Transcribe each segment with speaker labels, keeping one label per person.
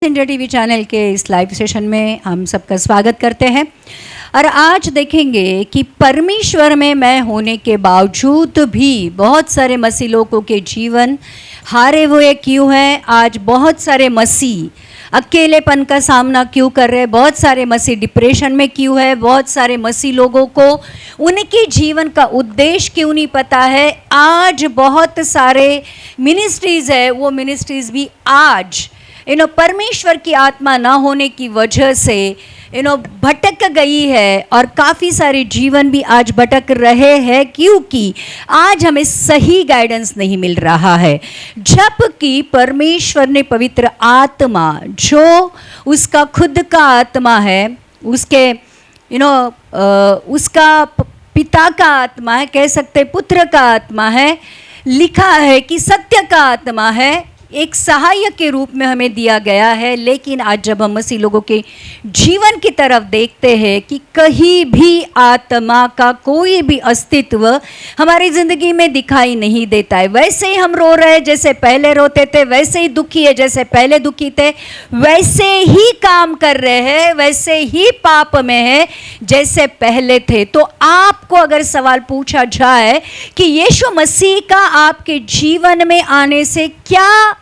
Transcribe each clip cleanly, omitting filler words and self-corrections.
Speaker 1: India TV channel के इस live session में हम सबका स्वागत करते हैं और आज देखेंगे कि परमेश्वर में मैं होने के बावजूद भी बहुत सारे मसीह लोगों के जीवन हारे हुए क्यों हैं। आज बहुत सारे मसीह अकेलेपन का सामना क्यों कर रहे हैं, बहुत सारे मसीह डिप्रेशन में क्यों है, बहुत सारे मसीह लोगों को उनके जीवन का उद्देश्य क्यों नहीं पता है। आज बहुत सारे मिनिस्ट्रीज़ है, वो मिनिस्ट्रीज़ भी आज परमेश्वर की आत्मा ना होने की वजह से भटक गई है और काफ़ी सारे जीवन भी आज भटक रहे हैं क्योंकि आज हमें सही गाइडेंस नहीं मिल रहा है। जबकि परमेश्वर ने पवित्र आत्मा जो उसका खुद का आत्मा है, उसके उसका पिता का आत्मा है, कह सकते पुत्र का आत्मा है, लिखा है कि सत्य का आत्मा है, एक सहायक के रूप में हमें दिया गया है। लेकिन आज जब हम मसीह लोगों के जीवन की तरफ देखते हैं कि कहीं भी आत्मा का कोई भी अस्तित्व हमारी ज़िंदगी में दिखाई नहीं देता है। वैसे ही हम रो रहे हैं जैसे पहले रोते थे, वैसे ही दुखी है जैसे पहले दुखी थे, वैसे ही काम कर रहे हैं, वैसे ही पाप में है जैसे पहले थे। तो आपको अगर सवाल पूछा जाए कि यीशु मसीह का आपके जीवन में आने से क्या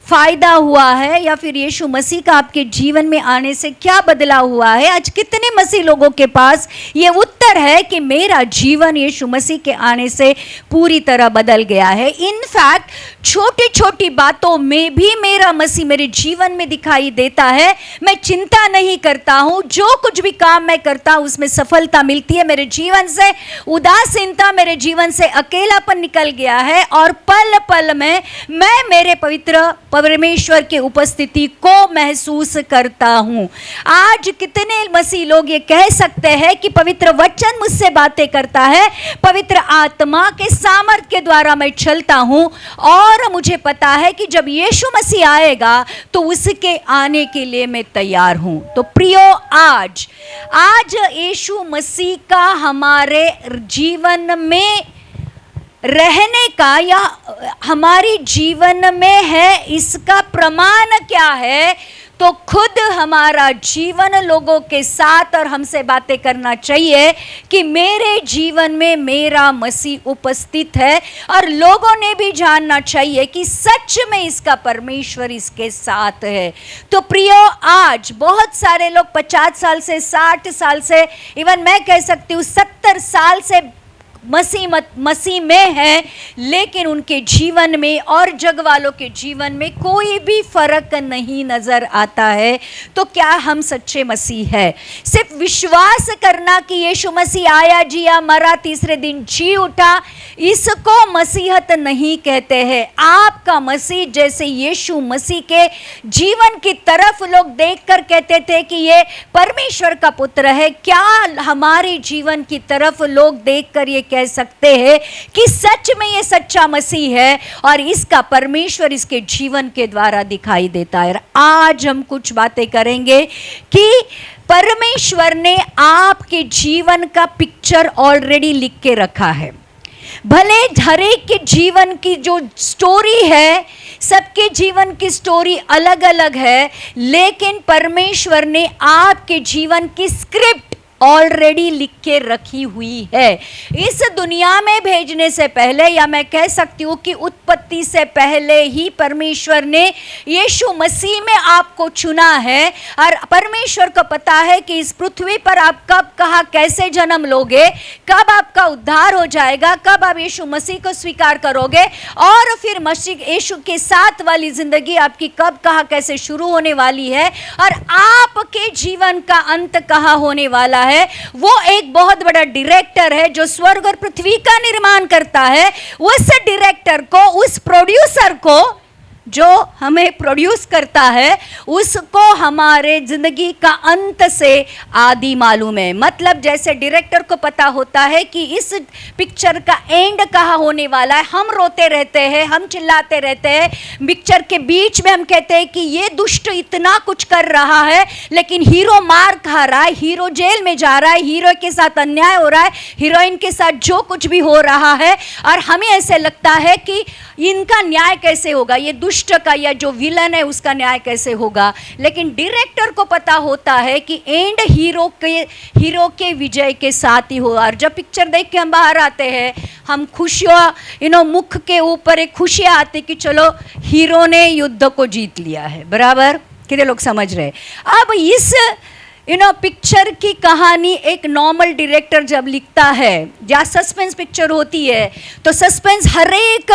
Speaker 1: फायदा हुआ है या फिर यीशु मसीह का आपके जीवन में आने से क्या बदलाव हुआ है, आज कितने मसीह लोगों के पास ये उत्तर है कि मेरा जीवन यीशु मसीह के आने से पूरी तरह बदल गया है। इनफैक्ट छोटी छोटी बातों में भी मेरा मसीह मेरे जीवन में दिखाई देता है। मैं चिंता नहीं करता हूँ, जो कुछ भी काम मैं करता हूँ उसमें सफलता मिलती है। मेरे जीवन से उदासीनता, मेरे जीवन से अकेलापन निकल गया है और पल पल में मैं मेरे पवित्र परमेश्वर के उपस्थिति को महसूस करता हूँ। आज कितने मसीह लोग ये कह सकते हैं कि पवित्र वचन मुझसे बातें करता है, पवित्र आत्मा के सामर्थ के द्वारा मैं चलता हूँ और मुझे पता है कि जब यीशु मसीह आएगा तो उसके आने के लिए मैं तैयार हूँ। तो प्रियो, आज यीशु मसीह का हमारे जीवन में रहने का या हमारी जीवन में है, इसका प्रमाण क्या है? तो खुद हमारा जीवन लोगों के साथ और हमसे बातें करना चाहिए कि मेरे जीवन में मेरा मसीह उपस्थित है और लोगों ने भी जानना चाहिए कि सच में इसका परमेश्वर इसके साथ है। तो प्रियो, आज बहुत सारे लोग 50 साल से 60 साल से, इवन मैं कह सकती हूँ 70 साल से मसीह में है, लेकिन उनके जीवन में और जग वालों के जीवन में कोई भी फर्क नहीं नजर आता है। तो क्या हम सच्चे मसीह है? सिर्फ विश्वास करना कि यीशु मसीह आया, जिया, मरा, तीसरे दिन जी उठा, इसको मसीहत नहीं कहते हैं। आपका मसीह जैसे यीशु मसीह के जीवन की तरफ लोग देखकर कहते थे कि ये परमेश्वर का पुत्र है, क्या हमारे जीवन की तरफ लोग देखकर ये कह सकते हैं कि सच में ये सच्चा मसीह है और इसका परमेश्वर इसके जीवन के द्वारा दिखाई देता है? आज हम कुछ बातें करेंगे कि परमेश्वर ने आपके जीवन का पिक्चर ऑलरेडी लिख के रखा है। भले हर एक के जीवन की जो स्टोरी है, सबके जीवन की स्टोरी अलग अलग है, लेकिन परमेश्वर ने आपके जीवन की स्क्रिप्ट ऑलरेडी लिख के रखी हुई है। इस दुनिया में भेजने से पहले, या मैं कह सकती हूँ कि उत्पत्ति से पहले ही परमेश्वर ने यीशु मसीह में आपको चुना है और परमेश्वर को पता है कि इस पृथ्वी पर आप कब, कहाँ, कैसे जन्म लोगे, कब आपका उद्धार हो जाएगा, कब आप यीशु मसीह को स्वीकार करोगे और फिर मसीह यीशु के साथ वाली जिंदगी आपकी कब, कहाँ, कैसे शुरू होने वाली है और आपके जीवन का अंत कहाँ होने वाला है। वो एक बहुत बड़ा डायरेक्टर है जो स्वर्ग और पृथ्वी का निर्माण करता है। उस डायरेक्टर को, उस प्रोड्यूसर को जो हमें प्रोड्यूस करता है, उसको हमारे जिंदगी का अंत से आदि मालूम है। मतलब जैसे डायरेक्टर को पता होता है कि इस पिक्चर का एंड कहाँ होने वाला है। हम रोते रहते हैं, हम चिल्लाते रहते हैं, पिक्चर के बीच में हम कहते हैं कि ये दुष्ट इतना कुछ कर रहा है, लेकिन हीरो मार खा रहा है, हीरो जेल में जा रहा है, हीरो के साथ अन्याय हो रहा है, हीरोइन के साथ जो कुछ भी हो रहा है, और हमें ऐसे लगता है कि इनका न्याय कैसे होगा, ये दुष्ट का या जो विलन है उसका न्याय कैसे होगा, लेकिन डायरेक्टर को पता होता है कि एंड हीरो के विजय के साथ ही हो। और जब पिक्चर देख के हम बाहर आते हैं, हम खुशियाँ मुख के ऊपर एक खुशियाँ आती कि चलो हीरो ने युद्ध को जीत लिया है, बराबर। कितने लोग समझ रहे? अब इस पिक्चर की कहानी एक नॉर्मल डायरेक्टर जब लिखता है, या सस्पेंस पिक्चर होती है तो सस्पेंस हर एक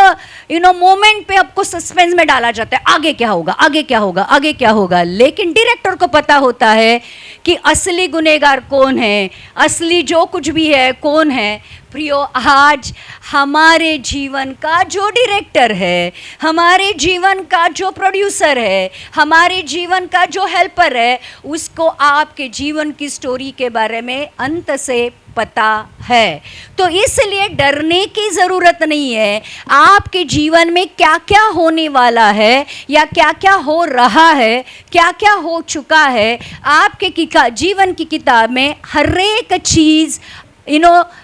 Speaker 1: मोमेंट पे आपको सस्पेंस में डाला जाता है, आगे क्या होगा, आगे क्या होगा, आगे क्या होगा। लेकिन डायरेक्टर को पता होता है कि असली गुनहगार कौन है, असली जो कुछ भी है कौन है। प्रियो, आज हमारे जीवन का जो डायरेक्टर है, हमारे जीवन का जो प्रोड्यूसर है, हमारे जीवन का जो हेल्पर है, उसको आपके जीवन की स्टोरी के बारे में अंत से पता है। तो इसलिए डरने की ज़रूरत नहीं है। आपके जीवन में क्या क्या होने वाला है या क्या क्या हो रहा है, क्या क्या हो चुका है, आपके जीवन की किताब में हर एक चीज़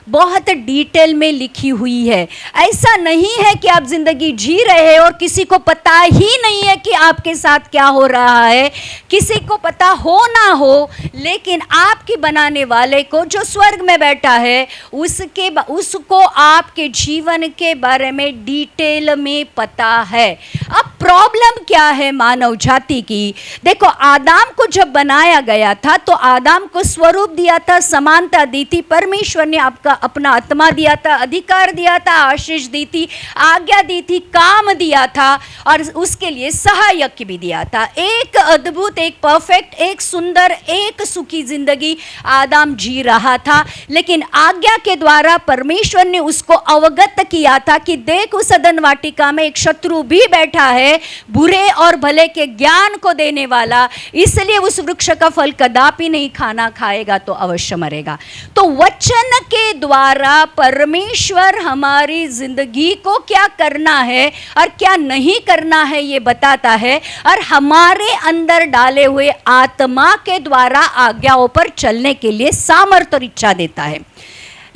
Speaker 1: बहुत डिटेल में लिखी हुई है। ऐसा नहीं है कि आप जिंदगी जी रहे हैं और किसी को पता ही नहीं है कि आपके साथ क्या हो रहा है, किसी को पता हो ना हो, लेकिन आपकी बनाने वाले को जो स्वर्ग में बैठा है उसको आपके जीवन के बारे में डिटेल में पता है। अब प्रॉब्लम क्या है मानव जाति की? देखो, आदम को जब बनाया गया था तो आदम को स्वरूप दिया था, समानता दी थी, परमेश्वर ने आपका अपना आत्मा दिया था, अधिकार दिया था, आशीष दी थी, आज्ञा दी थी, काम दिया था और उसके लिए सहायक भी दिया था। एक अद्भुत, एक परफेक्ट, एक सुंदर, एक सुखी जिंदगी आदम जी रहा था। लेकिन आज्ञा के द्वारा परमेश्वर ने उसको अवगत किया था कि देख, उस अदन वाटिका में एक शत्रु भी बैठा है, बुरे और भले के ज्ञान को देने वाला, इसलिए उस वृक्ष का फल कदापि नहीं खाना, खाएगा तो अवश्य मरेगा। तो वचन के द्वारा परमेश्वर हमारी जिंदगी को क्या करना है और क्या नहीं करना है ये बताता है, और हमारे अंदर डाले हुए आत्मा के द्वारा आज्ञाओं पर चलने के लिए सामर्थ्य और इच्छा देता है।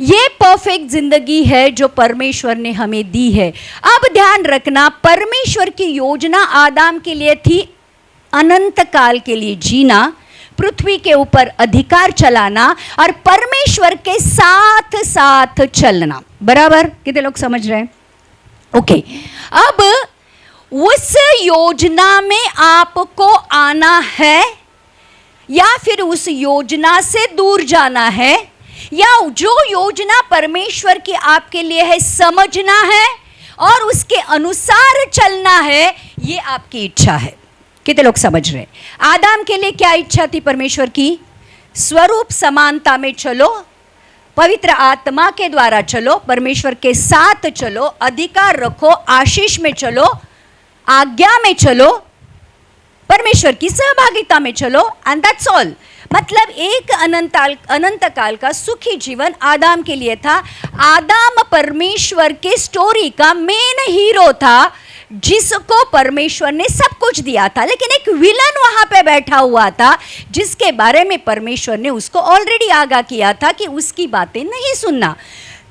Speaker 1: ये परफेक्ट जिंदगी है जो परमेश्वर ने हमें दी है। अब ध्यान रखना, परमेश्वर की योजना आदम के लिए थी अनंत काल के लिए जीना, पृथ्वी के ऊपर अधिकार चलाना और परमेश्वर के साथ साथ चलना, बराबर। कितने लोग समझ रहे हैं? ओके, अब उस योजना में आपको आना है या फिर उस योजना से दूर जाना है, या जो योजना परमेश्वर की आपके लिए है समझना है और उसके अनुसार चलना है, ये आपकी इच्छा है। कितने लोग समझ रहे? आदम के लिए क्या इच्छा थी परमेश्वर की? स्वरूप समानता में चलो, पवित्र आत्मा के द्वारा चलो, परमेश्वर के साथ चलो, अधिकार रखो, आशीष में चलो, आज्ञा में चलो, परमेश्वर की सहभागिता में चलो, एंड दैट्स ऑल। मतलब एक अनंत काल का सुखी जीवन आदम के लिए था। आदम परमेश्वर के स्टोरी का मेन हीरो था, जिसको परमेश्वर ने सब कुछ दिया था, लेकिन एक विलन वहां पे बैठा हुआ था जिसके बारे में परमेश्वर ने उसको ऑलरेडी आगाह किया था कि उसकी बातें नहीं सुनना।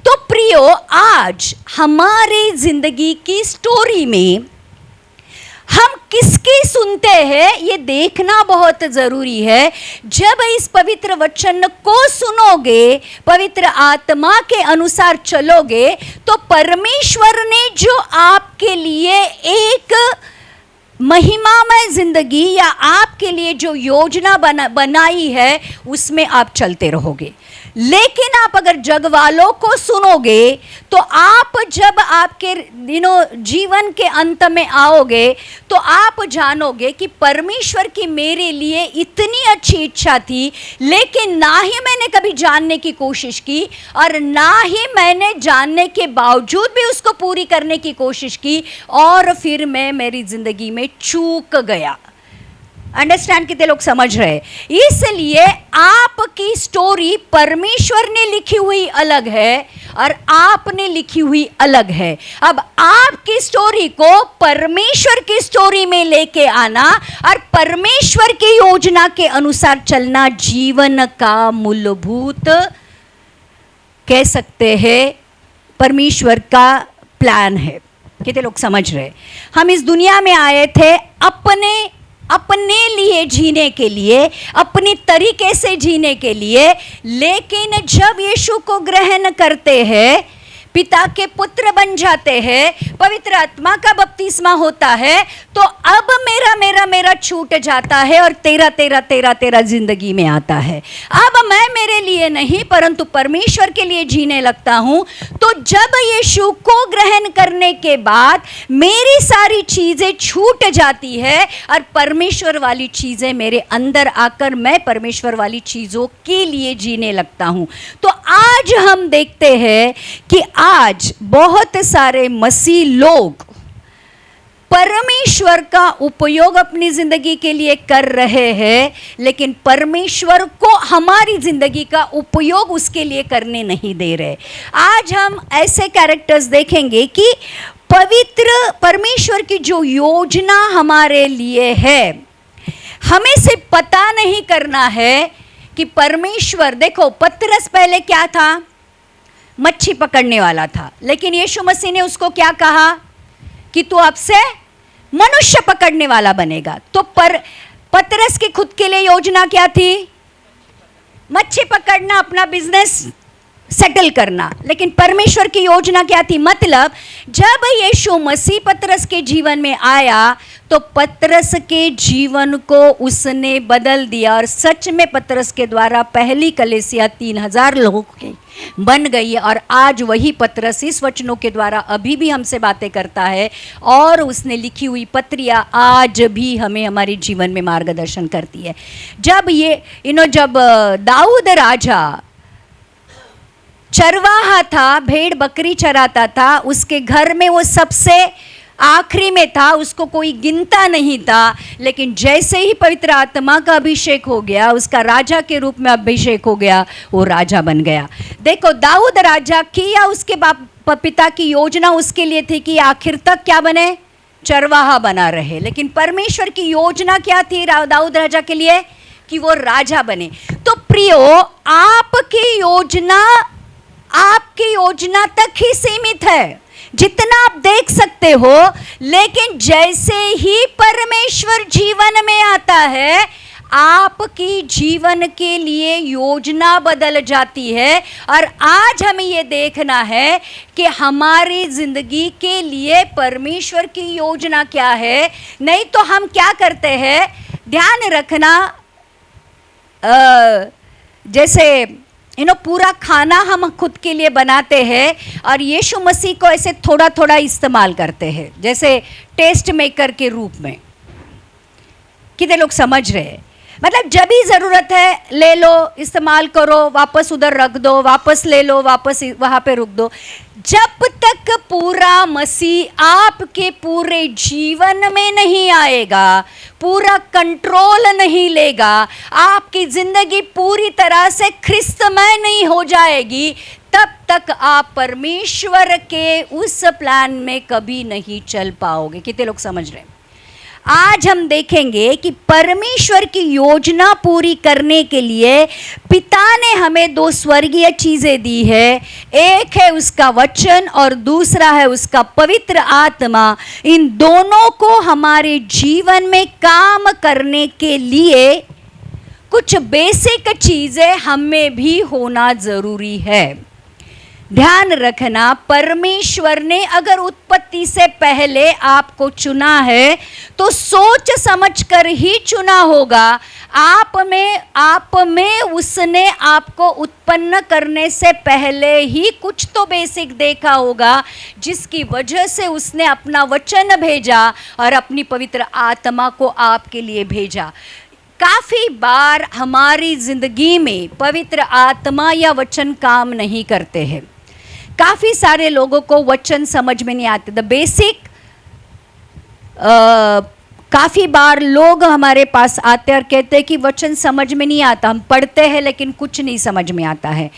Speaker 1: तो प्रियो, आज हमारे जिंदगी की स्टोरी में हम किसकी सुनते हैं ये देखना बहुत जरूरी है। जब इस पवित्र वचन को सुनोगे, पवित्र आत्मा के अनुसार चलोगे, तो परमेश्वर ने जो आपके लिए एक महिमामय जिंदगी या आपके लिए जो योजना बनाई है उसमें आप चलते रहोगे। लेकिन आप अगर जग वालों को सुनोगे तो आप जब आपके जीवन के अंत में आओगे तो आप जानोगे कि परमेश्वर की मेरे लिए इतनी अच्छी इच्छा थी, लेकिन ना ही मैंने कभी जानने की कोशिश की और ना ही मैंने जानने के बावजूद भी उसको पूरी करने की कोशिश की, और फिर मैं मेरी जिंदगी में चूक गया। अंडरस्टैंड? कितने लोग समझ रहे? इसलिए आपकी स्टोरी परमेश्वर ने लिखी हुई अलग है और आपने लिखी हुई अलग है। अब आपकी स्टोरी को परमेश्वर की स्टोरी में लेके आना और परमेश्वर की योजना के अनुसार चलना जीवन का मूलभूत, कह सकते हैं, परमेश्वर का प्लान है। कितने लोग समझ रहे? हम इस दुनिया में आए थे अपने लिए जीने के लिए, अपनी तरीके से जीने के लिए, लेकिन जब यीशु को ग्रहण करते हैं, पिता के पुत्र बन जाते हैं, पवित्र आत्मा का बपतिस्मा होता है, तो अब मेरा छूट जाता है और तेरा जिंदगी में आता है। अब मैं मेरे लिए नहीं परंतु परमेश्वर के लिए जीने लगता हूं। तो जब यीशु को ग्रहण करने के बाद मेरी सारी चीजें छूट जाती है और परमेश्वर वाली चीजें मेरे अंदर आकर मैं परमेश्वर वाली चीजों के लिए जीने लगता हूं। तो आज हम देखते हैं कि आज बहुत सारे मसीह लोग परमेश्वर का उपयोग अपनी जिंदगी के लिए कर रहे हैं, लेकिन परमेश्वर को हमारी जिंदगी का उपयोग उसके लिए करने नहीं दे रहे। आज हम ऐसे कैरेक्टर्स देखेंगे कि पवित्र परमेश्वर की जो योजना हमारे लिए है, हमें सिर्फ पता नहीं करना है कि परमेश्वर, देखो पतरस पहले क्या था? मच्छी पकड़ने वाला था, लेकिन यीशु मसीह ने उसको क्या कहा कि तू अब से मनुष्य पकड़ने वाला बनेगा। तो पतरस की खुद के लिए योजना क्या थी? मच्छी पकड़ना, अपना बिजनेस सेटल करना। लेकिन परमेश्वर की योजना क्या थी? मतलब जब यीशु मसीह पतरस के जीवन में आया तो पतरस के जीवन को उसने बदल दिया और सच में पतरस के द्वारा पहली कलीसिया 3000 लोगों की बन गई। और आज वही पतरस इस वचनों के द्वारा अभी भी हमसे बातें करता है और उसने लिखी हुई पत्रियां आज भी हमें हमारे जीवन में मार्गदर्शन करती है। जब दाऊद राजा चरवाहा था, भेड़ बकरी चराता था, उसके घर में वो सबसे आखिरी में था, उसको कोई गिनता नहीं था। लेकिन जैसे ही पवित्र आत्मा का अभिषेक हो गया, उसका राजा के रूप में अभिषेक हो गया, वो राजा बन गया। देखो दाऊद राजा की या उसके पिता की योजना उसके लिए थी कि आखिर तक क्या बने? चरवाहा बना रहे। लेकिन परमेश्वर की योजना क्या थी दाऊद राजा के लिए? कि वो राजा बने। तो प्रियो, आपकी योजना तक ही सीमित है, जितना आप देख सकते हो। लेकिन जैसे ही परमेश्वर जीवन में आता है, आपकी जीवन के लिए योजना बदल जाती है। और आज हमें ये देखना है कि हमारी जिंदगी के लिए परमेश्वर की योजना क्या है। नहीं तो हम क्या करते हैं, ध्यान रखना, जैसे पूरा खाना हम खुद के लिए बनाते हैं और यीशु मसीह को ऐसे थोड़ा थोड़ा इस्तेमाल करते हैं, जैसे टेस्ट मेकर के रूप में। कितने लोग समझ रहे हैं? मतलब जब भी ज़रूरत है ले लो, इस्तेमाल करो, वापस उधर रख दो, वापस ले लो, वापस वहाँ पे रुक दो। जब तक पूरा मसीह आपके पूरे जीवन में नहीं आएगा, पूरा कंट्रोल नहीं लेगा, आपकी ज़िंदगी पूरी तरह से ख्रिस्तमय नहीं हो जाएगी, तब तक आप परमेश्वर के उस प्लान में कभी नहीं चल पाओगे। कितने लोग समझ रहे हैं? आज हम देखेंगे कि परमेश्वर की योजना पूरी करने के लिए पिता ने हमें 2 स्वर्गीय चीज़ें दी है। एक है उसका वचन और दूसरा है उसका पवित्र आत्मा। इन दोनों को हमारे जीवन में काम करने के लिए कुछ बेसिक चीज़ें हमें भी होना ज़रूरी है। ध्यान रखना, परमेश्वर ने अगर उत्पत्ति से पहले आपको चुना है तो सोच समझ कर ही चुना होगा। आप में उसने आपको उत्पन्न करने से पहले ही कुछ तो बेसिक देखा होगा, जिसकी वजह से उसने अपना वचन भेजा और अपनी पवित्र आत्मा को आपके लिए भेजा। काफ़ी बार हमारी ज़िंदगी में पवित्र आत्मा या वचन काम नहीं करते हैं। काफ़ी सारे लोगों को वचन समझ में नहीं आते। द बेसिक, काफ़ी बार लोग हमारे पास आते और कहते हैं कि वचन समझ में नहीं आता, हम पढ़ते हैं लेकिन कुछ नहीं समझ में आता है।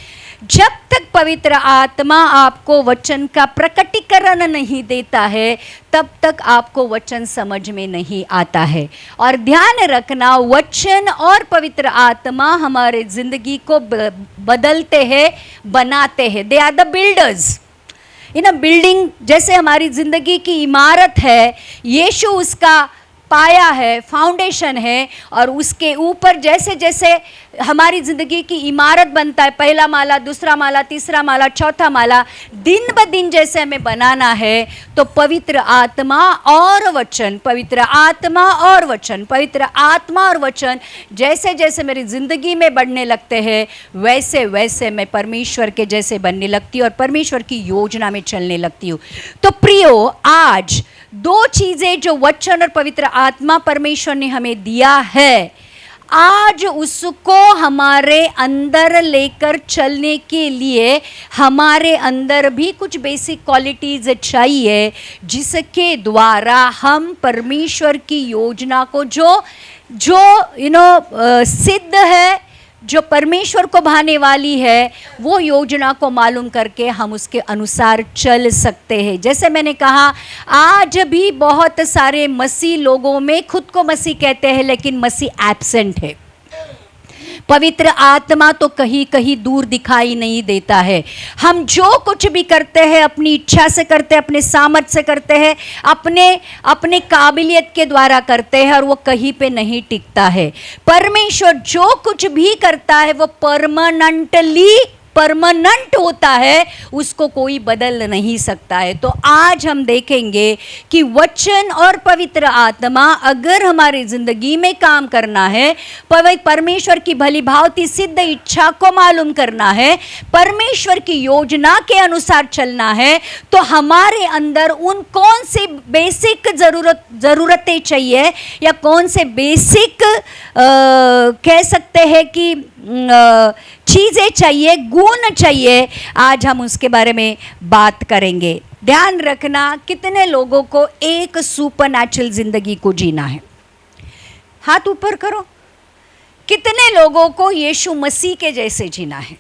Speaker 1: जब तक पवित्र आत्मा आपको वचन का प्रकटीकरण नहीं देता है, तब तक आपको वचन समझ में नहीं आता है। और ध्यान रखना, वचन और पवित्र आत्मा हमारे जिंदगी को बदलते हैं, बनाते हैं। They are the builders. In building जैसे हमारी ज़िंदगी की इमारत है, यीशु उसका पाया है, फाउंडेशन है, और उसके ऊपर जैसे जैसे हमारी ज़िंदगी की इमारत बनता है, पहला माला, दूसरा माला, तीसरा माला, चौथा माला, दिन ब दिन जैसे हमें बनाना है, तो पवित्र आत्मा और वचन, पवित्र आत्मा और वचन, पवित्र आत्मा और वचन जैसे जैसे मेरी ज़िंदगी में बढ़ने लगते हैं, वैसे वैसे मैं परमेश्वर के जैसे बनने लगती हूँ और परमेश्वर की योजना में चलने लगती हूँ। तो प्रियो, आज दो चीज़ें जो वचन और पवित्र आत्मा परमेश्वर ने हमें दिया है, आज उसको हमारे अंदर लेकर चलने के लिए हमारे अंदर भी कुछ बेसिक क्वालिटीज़ चाहिए, जिसके द्वारा हम परमेश्वर की योजना को जो सिद्ध है, जो परमेश्वर को भाने वाली है, वो योजना को मालूम करके हम उसके अनुसार चल सकते हैं। जैसे मैंने कहा, आज भी बहुत सारे मसीह लोगों में खुद को मसीह कहते हैं, लेकिन मसीह एब्सेंट है। पवित्र आत्मा तो कहीं कहीं दूर दिखाई नहीं देता है। हम जो कुछ भी करते हैं अपनी इच्छा से करते हैं, अपने सामर्थ्य से करते हैं, अपने काबिलियत के द्वारा करते हैं, और वो कहीं पे नहीं टिकता है। परमेश्वर जो कुछ भी करता है वो परमानेंट होता है, उसको कोई बदल नहीं सकता है। तो आज हम देखेंगे कि वचन और पवित्र आत्मा अगर हमारी जिंदगी में काम करना है, परमेश्वर की भली भांति सिद्ध इच्छा को मालूम करना है, परमेश्वर की योजना के अनुसार चलना है, तो हमारे अंदर उन कौन सी बेसिक ज़रूरतें चाहिए, या कौन से बेसिक कह सकते हैं कि चीज़ें चाहिए, गुण चाहिए, आज हम उसके बारे में बात करेंगे। ध्यान रखना, कितने लोगों को एक सुपरनैचुरल जिंदगी को जीना है? हाथ ऊपर करो। कितने लोगों को यीशु मसीह के जैसे जीना है?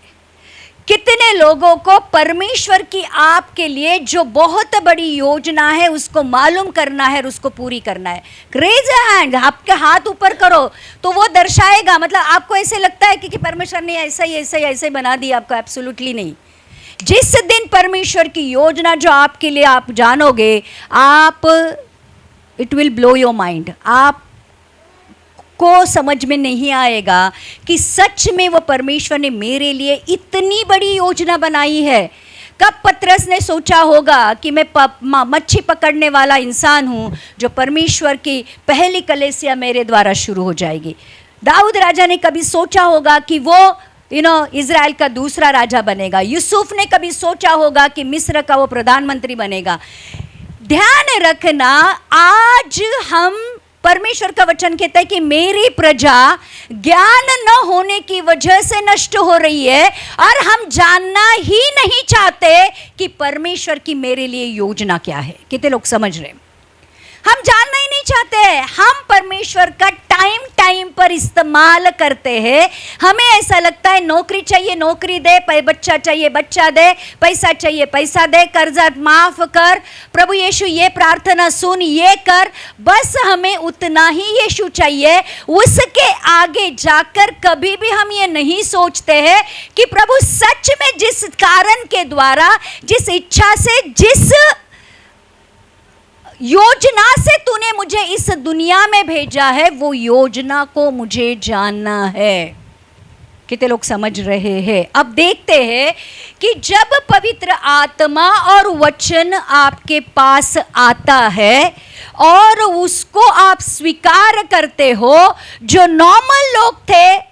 Speaker 1: कितने लोगों को परमेश्वर की आपके लिए जो बहुत बड़ी योजना है उसको मालूम करना है और उसको पूरी करना है? रेज हैंड, आपके हाथ ऊपर करो तो वो दर्शाएगा। मतलब आपको ऐसे लगता है कि परमेश्वर ने ऐसे बना दिया, आपको एब्सोल्युटली नहीं। जिस दिन परमेश्वर की योजना जो आपके लिए आप जानोगे, it will blow your mind. आप को समझ में नहीं आएगा कि सच में वो परमेश्वर ने मेरे लिए इतनी बड़ी योजना बनाई है। कब पतरस ने सोचा होगा कि मैं मच्छी पकड़ने वाला इंसान हूँ, जो परमेश्वर की पहली कलीसिया मेरे द्वारा शुरू हो जाएगी। दाऊद राजा ने कभी सोचा होगा कि वो इज़राइल का दूसरा राजा बनेगा। यूसुफ ने कभी सोचा होगा कि मिस्र का वो प्रधानमंत्री बनेगा। ध्यान रखना, आज हम परमेश्वर का वचन कहता है कि मेरी प्रजा ज्ञान न होने की वजह से नष्ट हो रही है, और हम जानना ही नहीं चाहते कि परमेश्वर की मेरे लिए योजना क्या है। कितने लोग समझ रहे हैं? हम जानना ही नहीं चाहते। हम परमेश्वर का टाइम पर इस्तेमाल करते हैं। हमें ऐसा लगता है नौकरी चाहिए नौकरी दे, बच्चा चाहिए बच्चा दे, पैसा चाहिए पैसा दे, कर्जा माफ कर, प्रभु यीशु ये प्रार्थना सुन, ये कर। बस हमें उतना ही यीशु चाहिए। उसके आगे जाकर कभी भी हम ये नहीं सोचते हैं कि प्रभु सच में जिस कारण के द्वारा, जिस इच्छा से, जिस योजना से तूने मुझे इस दुनिया में भेजा है, वो योजना को मुझे जानना है। कितने लोग समझ रहे हैं? अब देखते हैं कि जब पवित्र आत्मा और वचन आपके पास आता है और उसको आप स्वीकार करते हो, जो नॉर्मल लोग थे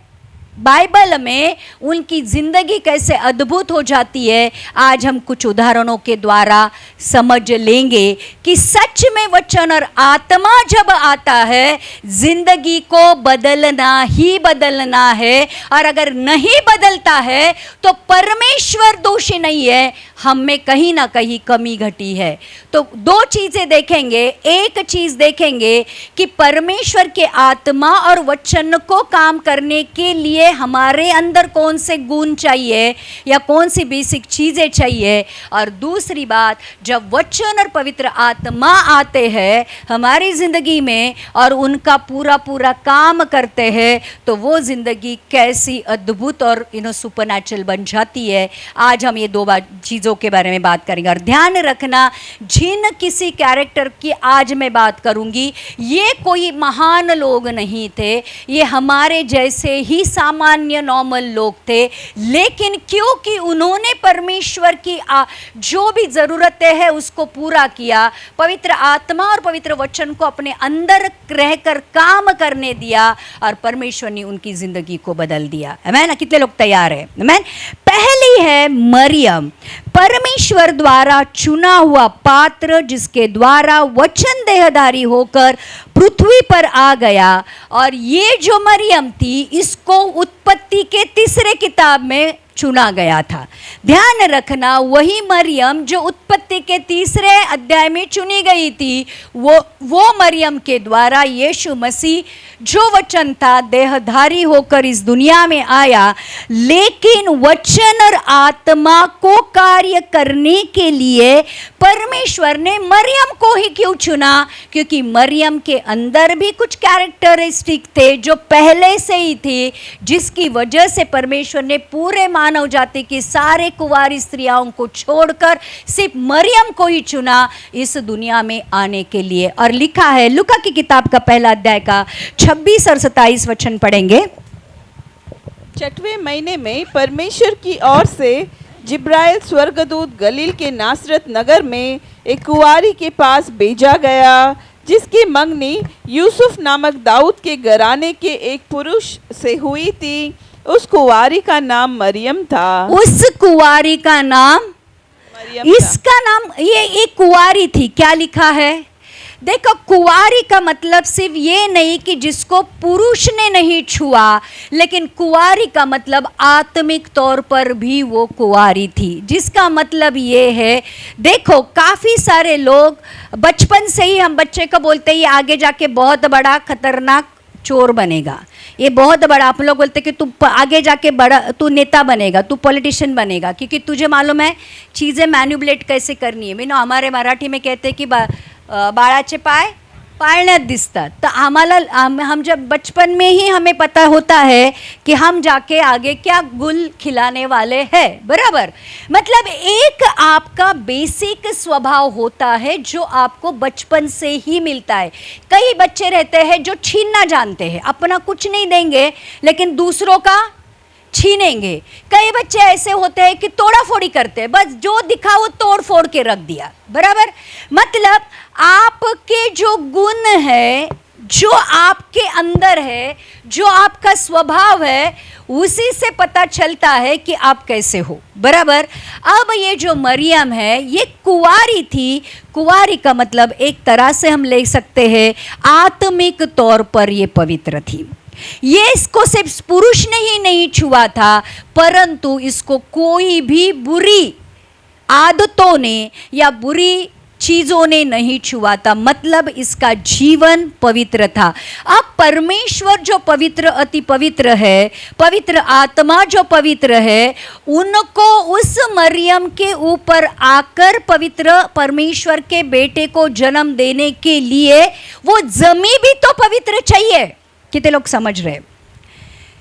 Speaker 1: बाइबल में, उनकी जिंदगी कैसे अद्भुत हो जाती है, आज हम कुछ उदाहरणों के द्वारा समझ लेंगे कि सच में वचन और आत्मा जब आता है, जिंदगी को बदलना ही बदलना है। और अगर नहीं बदलता है तो परमेश्वर दोषी नहीं है, हम में कहीं ना कहीं कमी घटी है। तो दो चीजें देखेंगे। एक चीज देखेंगे कि परमेश्वर के आत्मा और वचन को काम करने के लिए हमारे अंदर कौन से गुण चाहिए या कौन सी बेसिक चीजें चाहिए, और दूसरी बात, जब वचन और पवित्र आत्मा आते हैं हमारी जिंदगी में और उनका पूरा पूरा काम करते हैं, तो वो जिंदगी कैसी अद्भुत और सुपरनैचुरल बन जाती है। आज हम ये दो चीजों चीज़ों के बारे में बात करेंगे। और ध्यान रखना, जिन किसी कैरेक्टर की आज मैं बात करूंगी, ये कोई महान लोग नहीं थे, ये हमारे जैसे ही सामान्य नॉर्मल लोग थे, लेकिन क्योंकि उन्होंने परमेश्वर की जो भी ज़रूरतें हैं उसको पूरा किया, पवित्र आत्मा और पवित्र वचन को अपने अंदर रहकर काम करने दिया, और परमेश्वर ने उनकी ज़िंदगी को बदल दिया। आमीन। कितने लोग तैयार हैं? आमीन। पहली है मरियम, परमेश्वर द्वारा चुना हुआ पात्र, जिसके द्वारा वचन देहधारी होकर पृथ्वी पर आ गया। और ये जो मरियम थी, इसको उत्पत्ति के 3 किताब में चुना गया था। ध्यान रखना, वही मरियम जो उत्पत्ति के 3 अध्याय में चुनी गई थी, वो मरियम के द्वारा यीशु मसीह जो वचन था देहधारी होकर इस दुनिया में आया। लेकिन वचन और आत्मा को कार्य करने के लिए परमेश्वर ने मरियम को ही क्यों चुना? क्योंकि मरियम के अंदर भी कुछ कैरेक्टरिस्टिक थे जो पहले से ही थे, जिसकी वजह से परमेश्वर ने पूरे मानव जाति की सारे कुंवारी स्त्रियों को छोड़कर सिर्फ मरियम को ही चुना इस दुनिया में आने के लिए। और लिखा है लूका की किताब का 1 अध्याय का 26 और 27 वचन पढ़ेंगे।
Speaker 2: 6वें महीने में परमेश्वर की ओर से जिब्राइल स्वर्गदूत गलील के नासरत नगर में एक कुंवारी के पास भेजा गया, जिसकी मंगनी यूसुफ नामक दाऊद के घराने के एक पुरुष से हुई थी। उस कुंवारी का नाम मरियम था।
Speaker 1: उस कुंवारी का नाम
Speaker 2: मरियम
Speaker 1: इसका नाम, ये एक कुंवारी थी। क्या लिखा है? देखो, कुंवारी का मतलब सिर्फ ये नहीं कि जिसको पुरुष ने नहीं छुआ, लेकिन कुंवारी का मतलब आत्मिक तौर पर भी वो कुंवारी थी। जिसका मतलब ये है, देखो काफ़ी सारे लोग बचपन से ही हम बच्चे को बोलते हैं ये आगे जाके बहुत बड़ा खतरनाक चोर बनेगा, ये बहुत बड़ा, आप लोग बोलते कि तू आगे जाके बड़ा, तू नेता बनेगा, तू पॉलिटिशियन बनेगा, क्योंकि तुझे मालूम है चीज़ें मैन्युपुलेट कैसे करनी है। मीनो हमारे मराठी में कहते हैं कि बाळाचे पाय पाळण्यात दिसतात। तो हम जब बचपन में ही हमें पता होता है कि हम जाके आगे क्या गुल खिलाने वाले हैं, बराबर। मतलब एक आपका बेसिक स्वभाव होता है जो आपको बचपन से ही मिलता है। कई बच्चे रहते हैं जो छीनना जानते हैं, अपना कुछ नहीं देंगे लेकिन दूसरों का छीनेंगे। कई बच्चे ऐसे होते हैं कि तोड़ा फोड़ी करते हैं, बस जो दिखा वो तोड़ फोड़ के रख दिया, बराबर। मतलब आपके जो गुण है, जो आपके अंदर है, जो आपका स्वभाव है, उसी से पता चलता है कि आप कैसे हो, बराबर। अब ये जो मरियम है, ये कुंवारी थी। कुंवारी का मतलब एक तरह से हम ले सकते हैं आत्मिक तौर पर ये पवित्र थी। ये इसको सिर्फ पुरुष ने ही नहीं छुआ था, परंतु इसको कोई भी बुरी आदतों ने या बुरी चीज़ों ने नहीं छुआ था। मतलब इसका जीवन पवित्र था। अब परमेश्वर जो पवित्र, अति पवित्र है, पवित्र आत्मा जो पवित्र है, उनको उस मरियम के ऊपर आकर पवित्र परमेश्वर के बेटे को जन्म देने के लिए वो जमी भी तो पवित्र चाहिए। कितने लोग समझ रहे?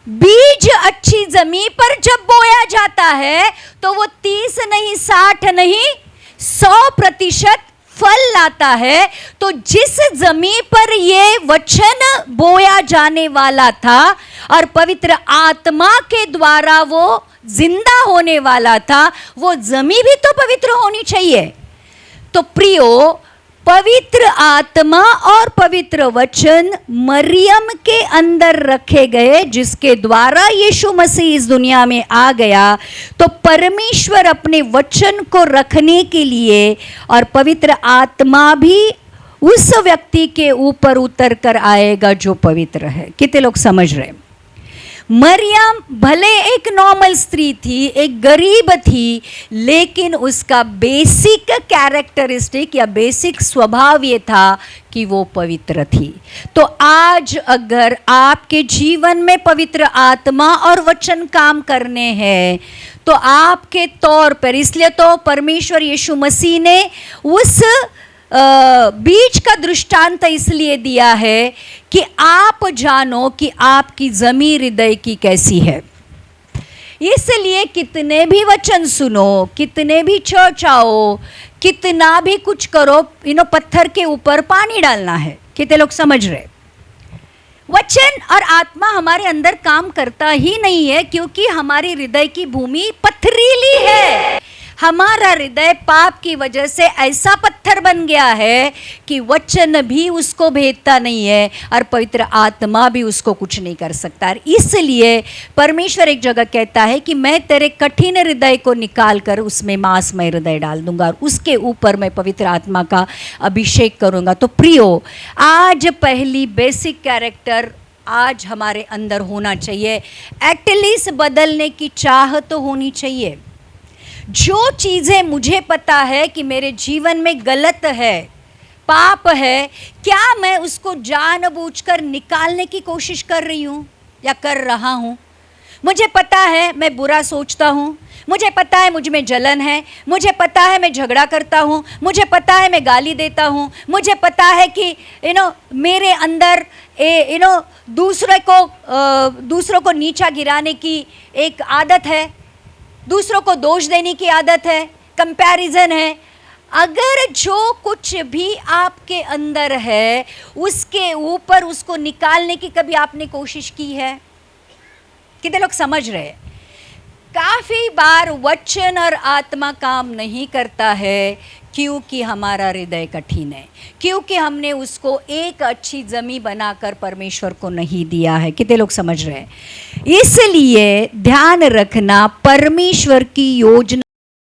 Speaker 1: बीज अच्छी जमीन पर जब बोया जाता है तो वो 30 नहीं, 60 नहीं, 100% फल लाता है। तो जिस जमीन पर ये वचन बोया जाने वाला था और पवित्र आत्मा के द्वारा वो जिंदा होने वाला था, वो जमीन भी तो पवित्र होनी चाहिए। तो प्रियो, पवित्र आत्मा और पवित्र वचन मरियम के अंदर रखे गए, जिसके द्वारा यीशु मसीह इस दुनिया में आ गया। तो परमेश्वर अपने वचन को रखने के लिए और पवित्र आत्मा भी उस व्यक्ति के ऊपर उतर कर आएगा जो पवित्र है। कितने लोग समझ रहे? मरियम भले एक नॉर्मल स्त्री थी, एक गरीब थी, लेकिन उसका बेसिक कैरेक्टरिस्टिक या बेसिक स्वभाव ये था कि वो पवित्र थी। तो आज अगर आपके जीवन में पवित्र आत्मा और वचन काम करने हैं, तो आपके तौर पर, इसलिए तो परमेश्वर यीशु मसीह ने उस बीज का दृष्टांत इसलिए दिया है कि आप जानो कि आपकी जमीन हृदय की कैसी है। इसलिए कितने भी वचन सुनो, कितने भी चर्च आओ, कितना भी कुछ करो, पत्थर के ऊपर पानी डालना है। कितने लोग समझ रहे? वचन और आत्मा हमारे अंदर काम करता ही नहीं है, क्योंकि हमारी हृदय की भूमि पथरीली है। हमारा हृदय पाप की वजह से ऐसा पत्थर बन गया है कि वचन भी उसको भेदता नहीं है और पवित्र आत्मा भी उसको कुछ नहीं कर सकता। और इसलिए परमेश्वर एक जगह कहता है कि मैं तेरे कठिन हृदय को निकाल कर उसमें मांसमय हृदय डाल दूंगा और उसके ऊपर मैं पवित्र आत्मा का अभिषेक करूंगा। तो प्रियो, आज पहली बेसिक कैरेक्टर आज हमारे अंदर होना चाहिए। एटलीस्ट बदलने की चाह तो होनी चाहिए। जो चीज़ें मुझे पता है कि मेरे जीवन में गलत है, पाप है, क्या मैं उसको जानबूझकर निकालने की कोशिश कर रही हूँ या कर रहा हूँ? मुझे पता है मैं बुरा सोचता हूँ, मुझे पता है मुझ में जलन है, मुझे पता है मैं झगड़ा करता हूँ, मुझे पता है मैं गाली देता हूँ, मुझे पता है कि मेरे अंदर दूसरों को नीचा गिराने की एक आदत है, दूसरों को दोष देने की आदत है, कंपैरिजन है। अगर जो कुछ भी आपके अंदर है उसके ऊपर उसको निकालने की कभी आपने कोशिश की है? कितने लोग समझ रहे हैं? काफ़ी बार वचन और आत्मा काम नहीं करता है क्योंकि हमारा हृदय कठिन है, क्योंकि हमने उसको एक अच्छी जमी बनाकर परमेश्वर को नहीं दिया है। कितने लोग समझ रहे हैं? इसलिए ध्यान रखना, परमेश्वर की योजना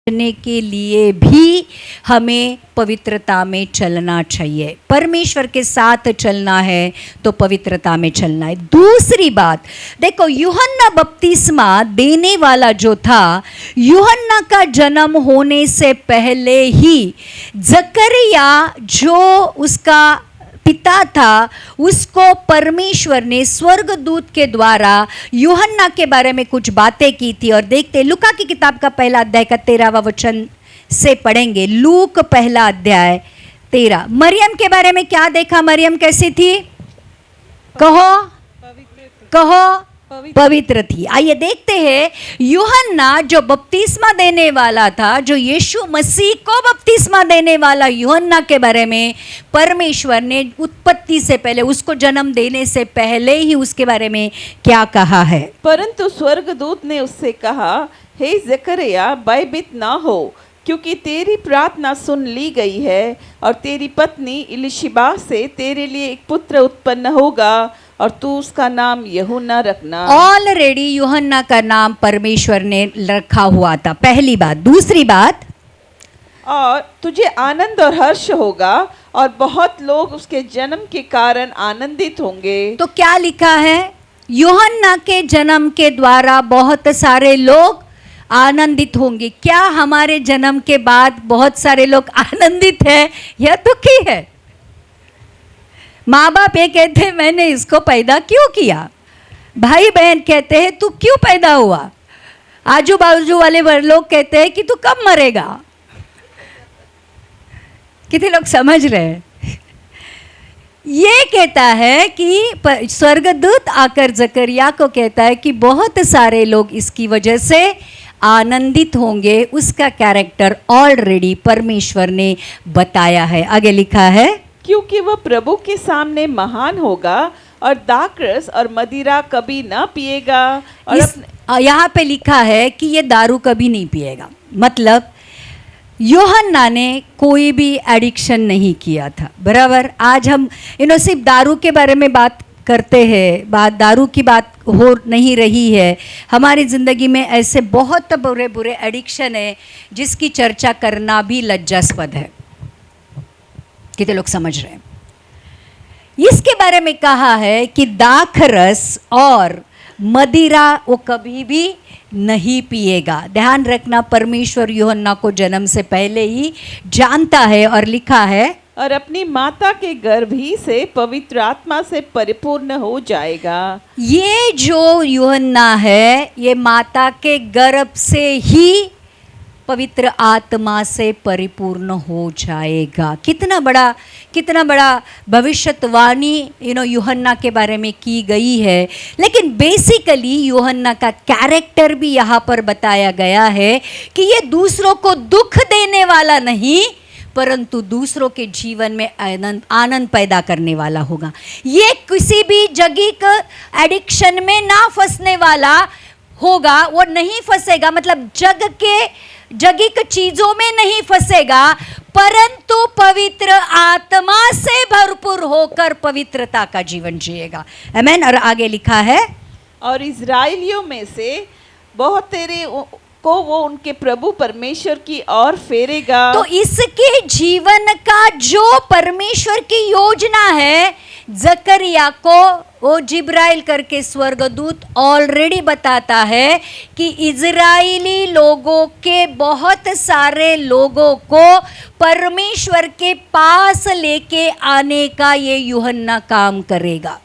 Speaker 1: करने के लिए भी हमें पवित्रता में चलना चाहिए। परमेश्वर के साथ चलना है तो पवित्रता में चलना है। दूसरी बात देखो, यूहन्ना बपतिस्मा देने वाला जो था, यूहन्ना का जन्म होने से पहले ही जकरिया जो उसका पिता था, उसको परमेश्वर ने स्वर्गदूत के द्वारा यूहन्ना के बारे में कुछ बातें की थी। और देखते लूका की किताब का पहला अध्याय का 13वां वचन से पढ़ेंगे। लूक पहला अध्याय 13। मरियम के बारे में क्या देखा? मरियम कैसी थी? कहो कहो, पवित्र थी। आइए देखते हैं, यूहन्ना जो बपतिस्मा देने वाला था, जो यीशु मसीह को बपतिस्मा देने वाला यूहन्ना के बारे में परमेश्वर ने उत्पत्ति से पहले, उसको जन्म देने से पहले ही उसके बारे में क्या कहा है?
Speaker 2: परंतु स्वर्गदूत ने उससे कहा, हे जकरिया, भयभीत ना हो, क्योंकि तेरी प्रार्थना सुन ली गई है और तेरी पत्नी इलिशिबा से तेरे लिए एक पुत्र उत्पन्न होगा और तू उसका नाम यूहन्ना रखना।
Speaker 1: ऑलरेडी यूहन्ना का नाम परमेश्वर ने रखा हुआ था, पहली बात। दूसरी बात,
Speaker 2: और तुझे आनंद और हर्ष होगा और बहुत लोग उसके जन्म के कारण आनंदित होंगे।
Speaker 1: तो क्या लिखा है? यूहन्ना के जन्म के द्वारा बहुत सारे लोग आनंदित होंगे। क्या हमारे जन्म के बाद बहुत सारे लोग आनंदित हैं या दुखी है? माँ बाप ये कहते हैं मैंने इसको पैदा क्यों किया, भाई बहन कहते हैं तू क्यों पैदा हुआ, आजू बाजू वाले लोग कहते हैं कि तू कब मरेगा। कितने लोग समझ रहे हैं? ये कहता है कि स्वर्गदूत आकर जकरिया को कहता है कि बहुत सारे लोग इसकी वजह से आनंदित होंगे। उसका कैरेक्टर ऑलरेडी परमेश्वर ने बताया है। आगे लिखा है,
Speaker 2: क्योंकि वह प्रभु के सामने महान होगा और दाखरस और मदिरा कभी ना पिएगा। और
Speaker 1: यहाँ पे लिखा है कि ये दारू कभी नहीं पिएगा। मतलब यूहन्ना ने कोई भी एडिक्शन नहीं किया था, बराबर। आज हम सिर्फ दारू के बारे में बात करते हैं, दारू की बात हो नहीं रही है। हमारी ज़िंदगी में ऐसे बहुत बुरे बुरे एडिक्शन है जिसकी चर्चा करना भी लज्जास्पद है। कितने लोग समझ रहे हैं? इसके बारे में कहा है कि दाखरस और मदिरा वो कभी भी नहीं पिएगा। ध्यान रखना, परमेश्वर यूहन्ना को जन्म से पहले ही जानता है। और लिखा है,
Speaker 2: और अपनी माता के गर्भ ही से पवित्र आत्मा से परिपूर्ण हो जाएगा।
Speaker 1: ये जो यूहन्ना है ये माता के गर्भ से ही पवित्र आत्मा से परिपूर्ण हो जाएगा। कितना बड़ा भविष्यवाणी यूहन्ना के बारे में की गई है। लेकिन बेसिकली यूहन्ना का कैरेक्टर भी यहाँ पर बताया गया है कि ये दूसरों को दुख देने वाला नहीं, परंतु दूसरों के जीवन में आनंद पैदा करने वाला होगा। ये किसी भी जगीक एडिक्शन में ना फंसने वाला होगा, वो नहीं फंसेगा, मतलब जगीक चीजों में नहीं फंसेगा, परंतु पवित्र आत्मा से भरपूर होकर पवित्रता का जीवन जिएगा। आमीन। और आगे लिखा है,
Speaker 2: और इज़राइलियों में से बहुत तेरे को वो उनके प्रभु परमेश्वर की ओर फेरेगा।
Speaker 1: तो इसके जीवन का जो परमेश्वर की योजना है, जकरिया को वो जिब्राइल करके स्वर्गदूत ऑलरेडी बताता है कि इजराइली लोगों के बहुत सारे लोगों को परमेश्वर के पास लेके आने का ये यूहन्ना काम करेगा।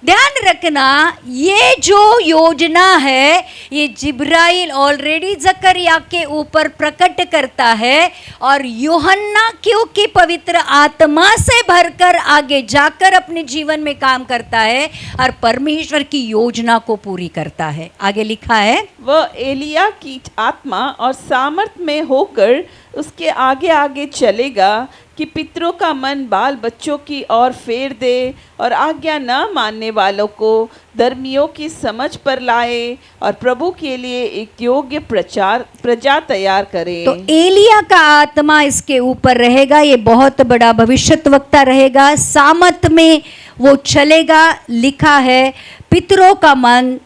Speaker 1: ध्यान रखना, ये जो योजना है ये जिब्राइल ऑलरेडी जकरिया के ऊपर प्रकट करता है, और यूहन्ना क्योंकि पवित्र आत्मा से भरकर आगे जाकर अपने जीवन में काम करता है और परमेश्वर की योजना को पूरी करता है। आगे लिखा है,
Speaker 2: वह एलिया की आत्मा और सामर्थ में होकर उसके आगे आगे चलेगा कि पितरों का मन बाल बच्चों की ओर फेर दे और आज्ञा न मानने वालों को धर्मियों की समझ पर लाए और प्रभु के लिए एक योग्य प्रजा तैयार करे।
Speaker 1: तो एलिया का आत्मा इसके ऊपर रहेगा, ये बहुत बड़ा भविष्यद्वक्ता रहेगा, सामत में वो चलेगा। लिखा है पितरों का मन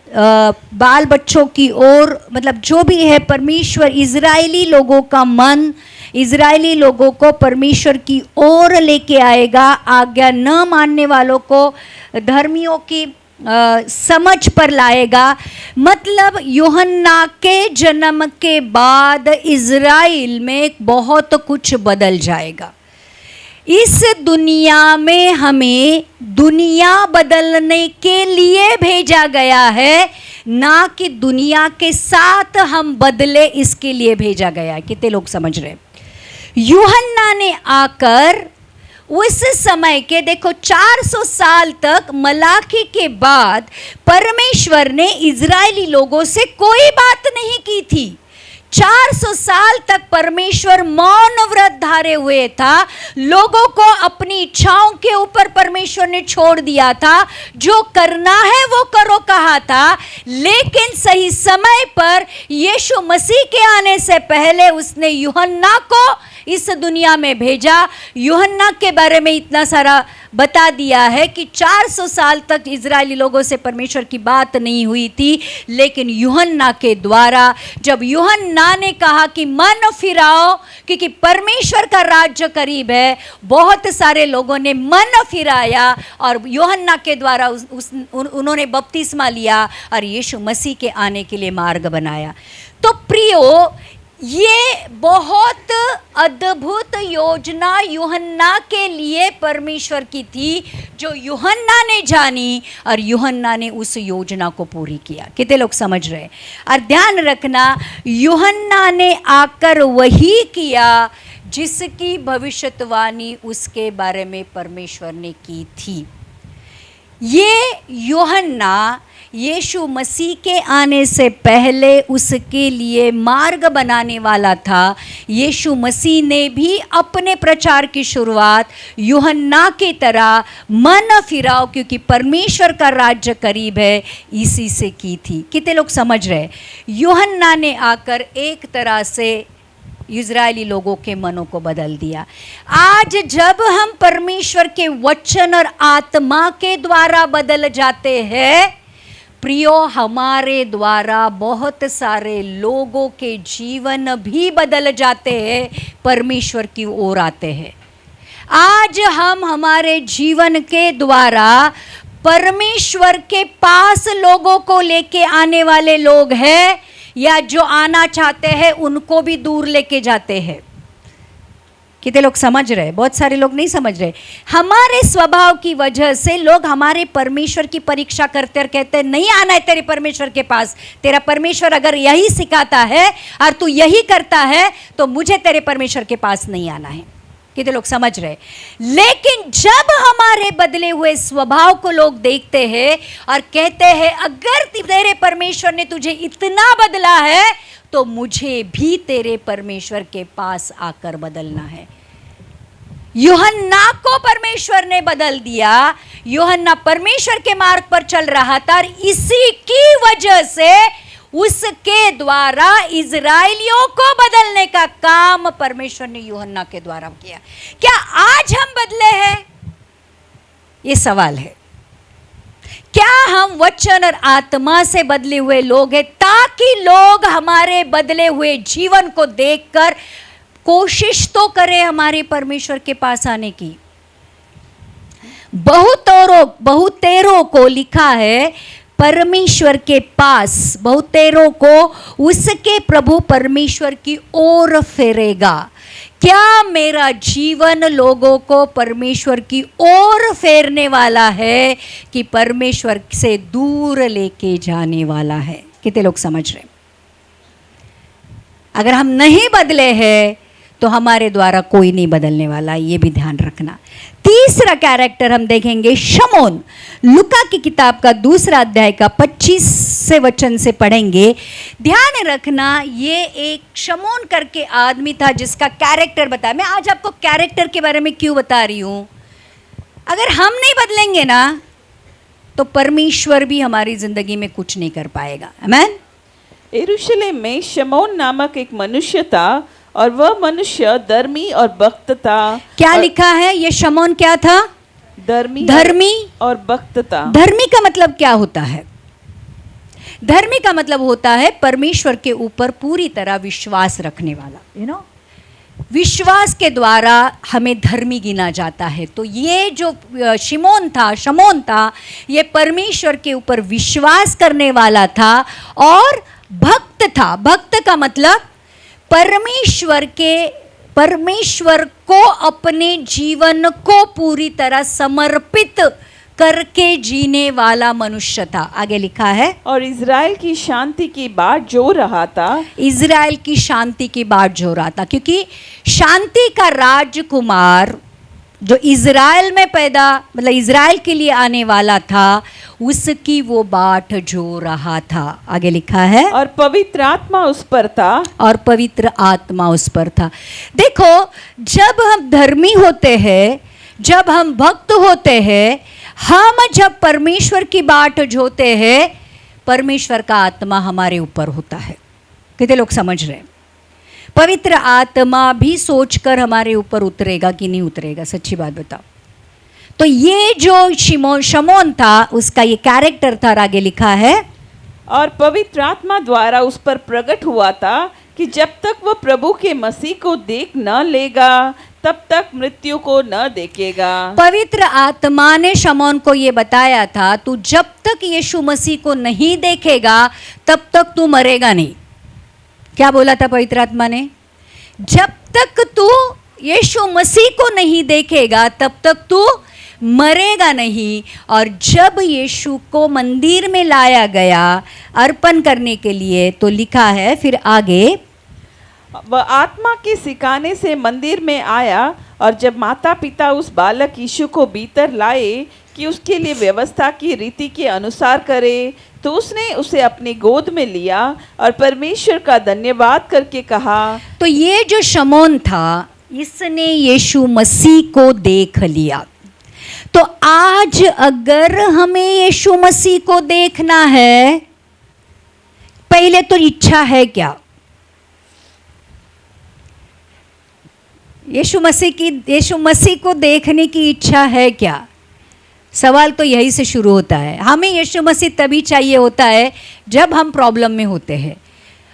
Speaker 1: बाल बच्चों की ओर, मतलब जो भी है परमेश्वर इजरायली लोगों का मन इजरायली लोगों को परमेश्वर की ओर लेके आएगा, आज्ञा न मानने वालों को धर्मियों की समझ पर लाएगा। मतलब यूहन्ना के जन्म के बाद इजराइल में बहुत कुछ बदल जाएगा। इस दुनिया में हमें दुनिया बदलने के लिए भेजा गया है, ना कि दुनिया के साथ हम बदले इसके लिए भेजा गया है। कितने लोग समझ रहे हैं? यूहन्ना ने आकर उस समय के, देखो 400 साल तक मलाकी के बाद परमेश्वर ने इजरायली लोगों से कोई बात नहीं की थी। 400 साल तक परमेश्वर मौन व्रत धारे हुए था, लोगों को अपनी इच्छाओं के ऊपर परमेश्वर ने छोड़ दिया था, जो करना है वो करो कहा था। लेकिन सही समय पर यीशु मसीह के आने से पहले उसने यूहन्ना को इस दुनिया में भेजा। यूहन्ना के बारे में इतना सारा बता दिया है कि 400 साल तक इजरायली लोगों से परमेश्वर की बात नहीं हुई थी, लेकिन यूहन्ना के द्वारा जब यूहन्ना ने कहा कि मन फिराओ क्योंकि परमेश्वर का राज्य करीब है, बहुत सारे लोगों ने मन फिराया और यूहन्ना के द्वारा उन्होंने बपतिस्मा लिया और यीशु मसीह के आने के लिए मार्ग बनाया। तो प्रियो, ये बहुत अद्भुत योजना यूहन्ना के लिए परमेश्वर की थी, जो यूहन्ना ने जानी और यूहन्ना ने उस योजना को पूरी किया। कितने लोग समझ रहे? और ध्यान रखना, यूहन्ना ने आकर वही किया जिसकी भविष्यवाणी उसके बारे में परमेश्वर ने की थी। ये यूहन्ना यीशु मसीह के आने से पहले उसके लिए मार्ग बनाने वाला था। यीशु मसीह ने भी अपने प्रचार की शुरुआत यूहन्ना की तरह मन फिराओ क्योंकि परमेश्वर का राज्य करीब है, इसी से की थी। कितने लोग समझ रहे? यूहन्ना ने आकर एक तरह से इजरायली लोगों के मनों को बदल दिया। आज जब हम परमेश्वर के वचन और आत्मा के द्वारा बदल जाते हैं, प्रियो, हमारे द्वारा बहुत सारे लोगों के जीवन भी बदल जाते हैं, परमेश्वर की ओर आते हैं। आज हम हमारे जीवन के द्वारा परमेश्वर के पास लोगों को लेके आने वाले लोग हैं, या जो आना चाहते हैं उनको भी दूर लेके जाते हैं। कितने लोग समझ रहे हैं? बहुत सारे लोग नहीं समझ रहे। हमारे स्वभाव की वजह से लोग हमारे परमेश्वर की परीक्षा करते और कहते हैं नहीं आना है तेरे परमेश्वर के पास। तेरा परमेश्वर अगर यही सिखाता है और तू यही करता है तो मुझे तेरे परमेश्वर के पास नहीं आना है। कितने लोग समझ रहे? लेकिन जब हमारे बदले हुए स्वभाव को लोग देखते हैं और कहते हैं अगर तेरे परमेश्वर ने तुझे इतना बदला है तो मुझे भी तेरे परमेश्वर के पास आकर बदलना है। यूहन्ना को परमेश्वर ने बदल दिया। यूहन्ना परमेश्वर के मार्ग पर चल रहा था और इसी की वजह से उसके द्वारा इजराइलियों को बदलने का काम परमेश्वर ने यूहन्ना के द्वारा किया। क्या आज हम बदले हैं? ये सवाल है। क्या हम वचन और आत्मा से बदले हुए लोग हैं ताकि लोग हमारे बदले हुए जीवन को देखकर कोशिश तो करें हमारे परमेश्वर के पास आने की। बहुतेरों को लिखा है परमेश्वर के पास, बहुतेरों को उसके प्रभु परमेश्वर की ओर फेरेगा। क्या मेरा जीवन लोगों को परमेश्वर की ओर फेरने वाला है कि परमेश्वर से दूर लेके जाने वाला है? कितने लोग समझ रहे? अगर हम नहीं बदले हैं तो हमारे द्वारा कोई नहीं बदलने वाला, ये भी ध्यान रखना। तीसरा कैरेक्टर हम देखेंगे शमौन। लूका की किताब का 2 अध्याय का 25 वचन से पढ़ेंगे। ध्यान रखना ये एक शमौन करके आदमी था जिसका कैरेक्टर बताया। मैं आज आपको कैरेक्टर के बारे में क्यों बता रही हूं? अगर हम नहीं बदलेंगे ना तो परमेश्वर भी हमारी जिंदगी में कुछ नहीं कर पाएगा। आमीन।
Speaker 2: यरूशलेम में शमौन नामक एक मनुष्य था और वह मनुष्य धर्मी और भक्त था।
Speaker 1: क्या लिखा है? ये शमौन क्या था? धर्मी
Speaker 2: और भक्त था।
Speaker 1: धर्मी का मतलब क्या होता है? धर्मी का मतलब होता है परमेश्वर के ऊपर पूरी तरह विश्वास रखने वाला। विश्वास के द्वारा हमें धर्मी गिना जाता है। तो ये जो शमौन था ये परमेश्वर के ऊपर विश्वास करने वाला था और भक्त था। भक्त का मतलब परमेश्वर को अपने जीवन को पूरी तरह समर्पित करके जीने वाला मनुष्य था। आगे लिखा है
Speaker 2: और इज़राइल की शांति की बाट जो रहा था।
Speaker 1: इज़राइल की शांति की बाट जो रहा था, क्योंकि शांति का राजकुमार जो इज़राइल में मतलब इज़राइल के लिए आने वाला था, उसकी वो बाट जो रहा था। आगे लिखा है
Speaker 2: और पवित्र आत्मा उस पर था।
Speaker 1: और पवित्र आत्मा उस पर था। देखो, जब हम धर्मी होते हैं, जब हम भक्त होते हैं, हम जब परमेश्वर की बाट जोते हैं, परमेश्वर का आत्मा हमारे ऊपर होता है। कितने लोग समझ रहे हैं? पवित्र आत्मा भी सोचकर हमारे ऊपर उतरेगा कि नहीं उतरेगा? सच्ची बात बताओ। तो ये जो शमौन था उसका ये कैरेक्टर था। आगे लिखा है
Speaker 2: और पवित्र आत्मा द्वारा उस पर प्रकट हुआ था कि जब तक वह प्रभु के मसीह को देख न लेगा तब तक मृत्यु को न देखेगा। पवित्र
Speaker 1: आत्मा ने शमौन को ये बताया था, तू जब तक यीशु मसीह को नहीं देखेगा तब तक तू मरेगा नहीं। क्या बोला था पवित्र आत्मा ने? जब तक तू यीशु मसीह को नहीं देखेगा तब तक तू मरेगा नहीं। और जब यीशु को मंदिर में लाया गया अर्पण करने के लिए, तो लिखा है फिर आगे,
Speaker 2: वह आत्मा के सिखाने से मंदिर में आया और जब माता पिता उस बालक यीशु को भीतर लाए कि उसके लिए व्यवस्था की रीति के अनुसार करे, तो उसने उसे अपनी गोद में लिया और परमेश्वर का धन्यवाद करके कहा।
Speaker 1: तो ये जो शमौन था, इसने यीशु मसीह को देख लिया। तो आज अगर हमें यीशु मसीह को देखना है, पहले तो इच्छा है क्या? यीशु मसीह को देखने की इच्छा है क्या? सवाल तो यही से शुरू होता है। हमें यीशु मसीह तभी चाहिए होता है जब हम प्रॉब्लम में होते हैं,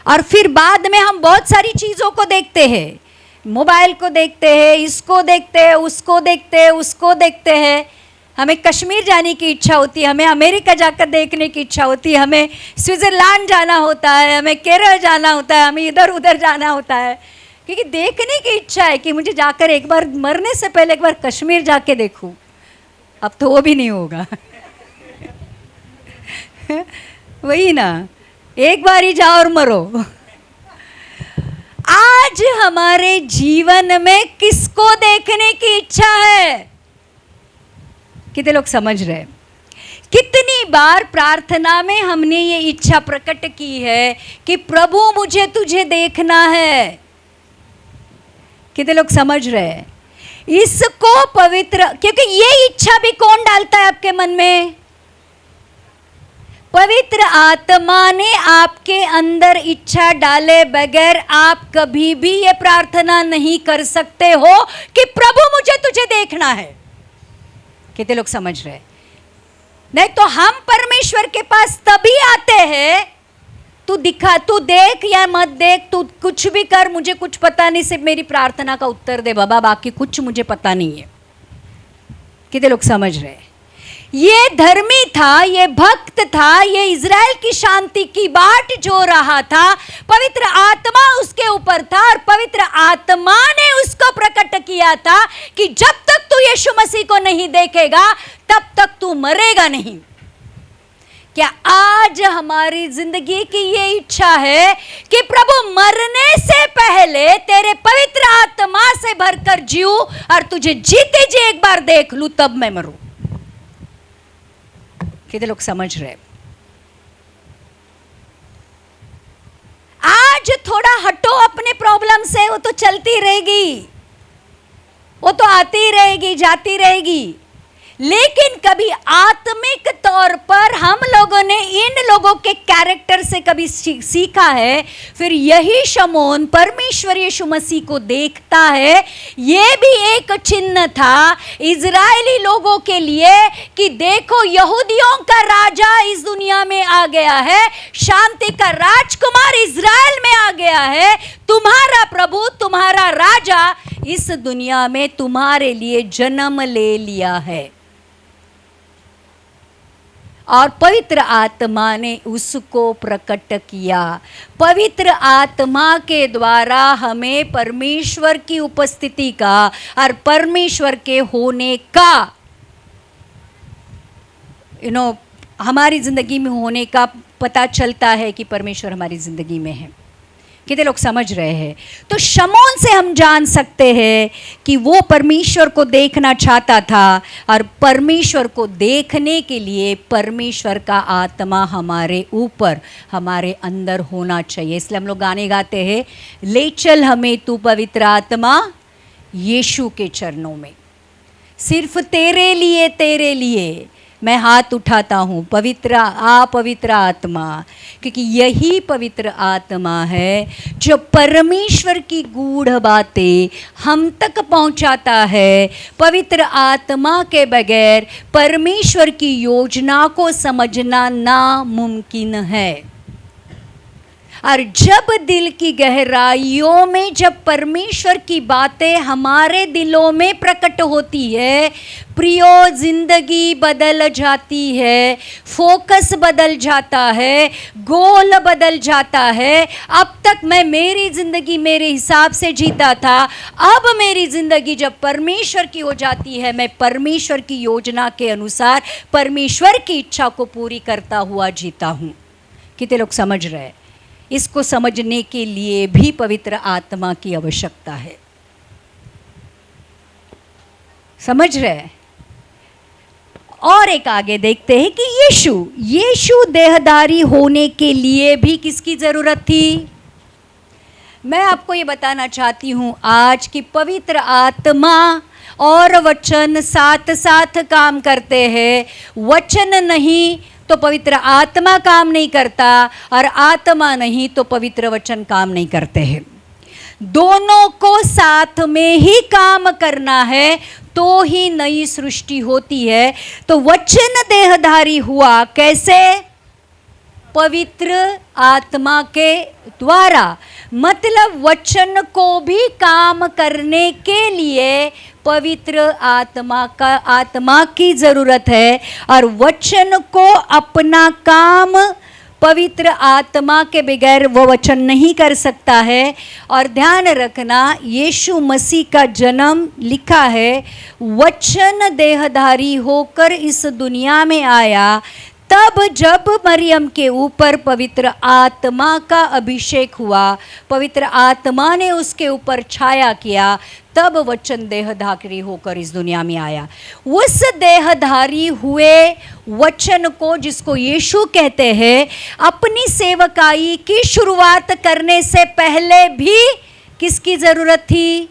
Speaker 1: और फिर बाद में हम बहुत सारी चीज़ों को देखते हैं, मोबाइल को देखते हैं, इसको देखते हैं, उसको देखते हैं, उसको देखते हैं। हमें कश्मीर जाने की इच्छा होती है, हमें अमेरिका जाकर देखने की इच्छा होती है, हमें स्विट्ज़रलैंड जाना होता है, हमें केरल जाना होता है, हमें इधर उधर जाना होता है। क्योंकि देखने की इच्छा है कि मुझे जाकर एक बार, मरने से पहले एक बार कश्मीर जाके देखूं। अब तो वो भी नहीं होगा। वही ना, एक बार ही जाओ और मरो। आज हमारे जीवन में किसको देखने की इच्छा है? कितने लोग समझ रहे हैं? कितनी बार प्रार्थना में हमने ये इच्छा प्रकट की है कि प्रभु मुझे तुझे देखना है। कितने लोग समझ रहे हैं? इसको पवित्र, क्योंकि ये इच्छा भी कौन डालता है आपके मन में? पवित्र आत्मा ने आपके अंदर इच्छा डाले बगैर आप कभी भी ये प्रार्थना नहीं कर सकते हो कि प्रभु मुझे तुझे देखना है। कितने लोग समझ रहे हैं? नहीं तो हम परमेश्वर के पास तभी आते हैं, तू दिखा, तू देख या मत देख, तू कुछ भी कर, मुझे कुछ पता नहीं, सिर्फ मेरी प्रार्थना का उत्तर दे बाबा, बाकी कुछ मुझे पता नहीं है। कितने लोग समझ रहे हैं? ये धर्मी था, ये भक्त था, ये इज़राइल की शांति की बाट जो रहा था, पवित्र आत्मा उसके ऊपर था और पवित्र आत्मा ने उसको प्रकट किया था कि जब तक तू यीशु मसीह को नहीं देखेगा तब तक तू मरेगा नहीं। क्या आज हमारी जिंदगी की ये इच्छा है कि प्रभु मरने से पहले तेरे पवित्र आत्मा से भरकर जीऊं और तुझे जीते जी एक बार देख लूं तब मैं मरूं? कितने लोग समझ रहे? आज थोड़ा हटो अपने प्रॉब्लम से, वो तो चलती रहेगी, वो तो आती रहेगी, जाती रहेगी। लेकिन कभी आत्मिक तौर पर हम लोगों ने इन लोगों के कैरेक्टर से कभी सीखा है। फिर यही शमौन परमेश्वर यीशु मसीह को देखता है। ये भी एक चिन्ह था इजरायली लोगों के लिए कि देखो यहूदियों का राजा इस दुनिया में आ गया है, शांति का राजकुमार इजराइल में आ गया है, तुम्हारा प्रभु, तुम्हारा राजा इस दुनिया में तुम्हारे लिए जन्म ले लिया है। और पवित्र आत्मा ने उसको प्रकट किया। पवित्र आत्मा के द्वारा हमें परमेश्वर की उपस्थिति का और परमेश्वर के होने का हमारी जिंदगी में होने का पता चलता है कि परमेश्वर हमारी जिंदगी में है। कितने लोग समझ रहे हैं? तो शमौन से हम जान सकते हैं कि वो परमेश्वर को देखना चाहता था और परमेश्वर को देखने के लिए परमेश्वर का आत्मा हमारे ऊपर, हमारे अंदर होना चाहिए। इसलिए हम लोग गाने गाते हैं, ले चल हमें तू पवित्र आत्मा यीशु के चरणों में, सिर्फ तेरे लिए मैं हाथ उठाता हूँ, पवित्र आत्मा, क्योंकि यही पवित्र आत्मा है जो परमेश्वर की गूढ़ बातें हम तक पहुँचाता है। पवित्र आत्मा के बगैर परमेश्वर की योजना को समझना नामुमकिन है। और जब दिल की गहराइयों में जब परमेश्वर की बातें हमारे दिलों में प्रकट होती है, प्रियो, जिंदगी बदल जाती है, फोकस बदल जाता है, गोल बदल जाता है। अब तक मैं मेरी जिंदगी मेरे हिसाब से जीता था, अब मेरी जिंदगी जब परमेश्वर की हो जाती है, मैं परमेश्वर की योजना के अनुसार परमेश्वर की इच्छा को पूरी करता हुआ जीता हूँ। कितने लोग समझ रहे हैं? इसको समझने के लिए भी पवित्र आत्मा की आवश्यकता है। समझ रहे हैं? और एक आगे देखते हैं कि यीशु देहधारी होने के लिए भी किसकी जरूरत थी? मैं आपको ये बताना चाहती हूँ आज कि पवित्र आत्मा और वचन साथ साथ काम करते हैं। वचन नहीं तो पवित्र आत्मा काम नहीं करता और आत्मा नहीं तो पवित्र वचन काम नहीं करते हैं। दोनों को साथ में ही काम करना है तो ही नई सृष्टि होती है। तो वचन देहधारी हुआ कैसे? पवित्र आत्मा के द्वारा। मतलब वचन को भी काम करने के लिए पवित्र आत्मा की जरूरत है और वचन को अपना काम पवित्र आत्मा के बगैर वो वचन नहीं कर सकता है। और ध्यान रखना, यीशु मसीह का जन्म लिखा है वचन देहधारी होकर इस दुनिया में आया, तब जब मरियम के ऊपर पवित्र आत्मा का अभिषेक हुआ, पवित्र आत्मा ने उसके ऊपर छाया किया, तब वचन देहधारी होकर इस दुनिया में आया। उस देहधारी हुए वचन को, जिसको यीशु कहते हैं, अपनी सेवकाई की शुरुआत करने से पहले भी किसकी जरूरत थी?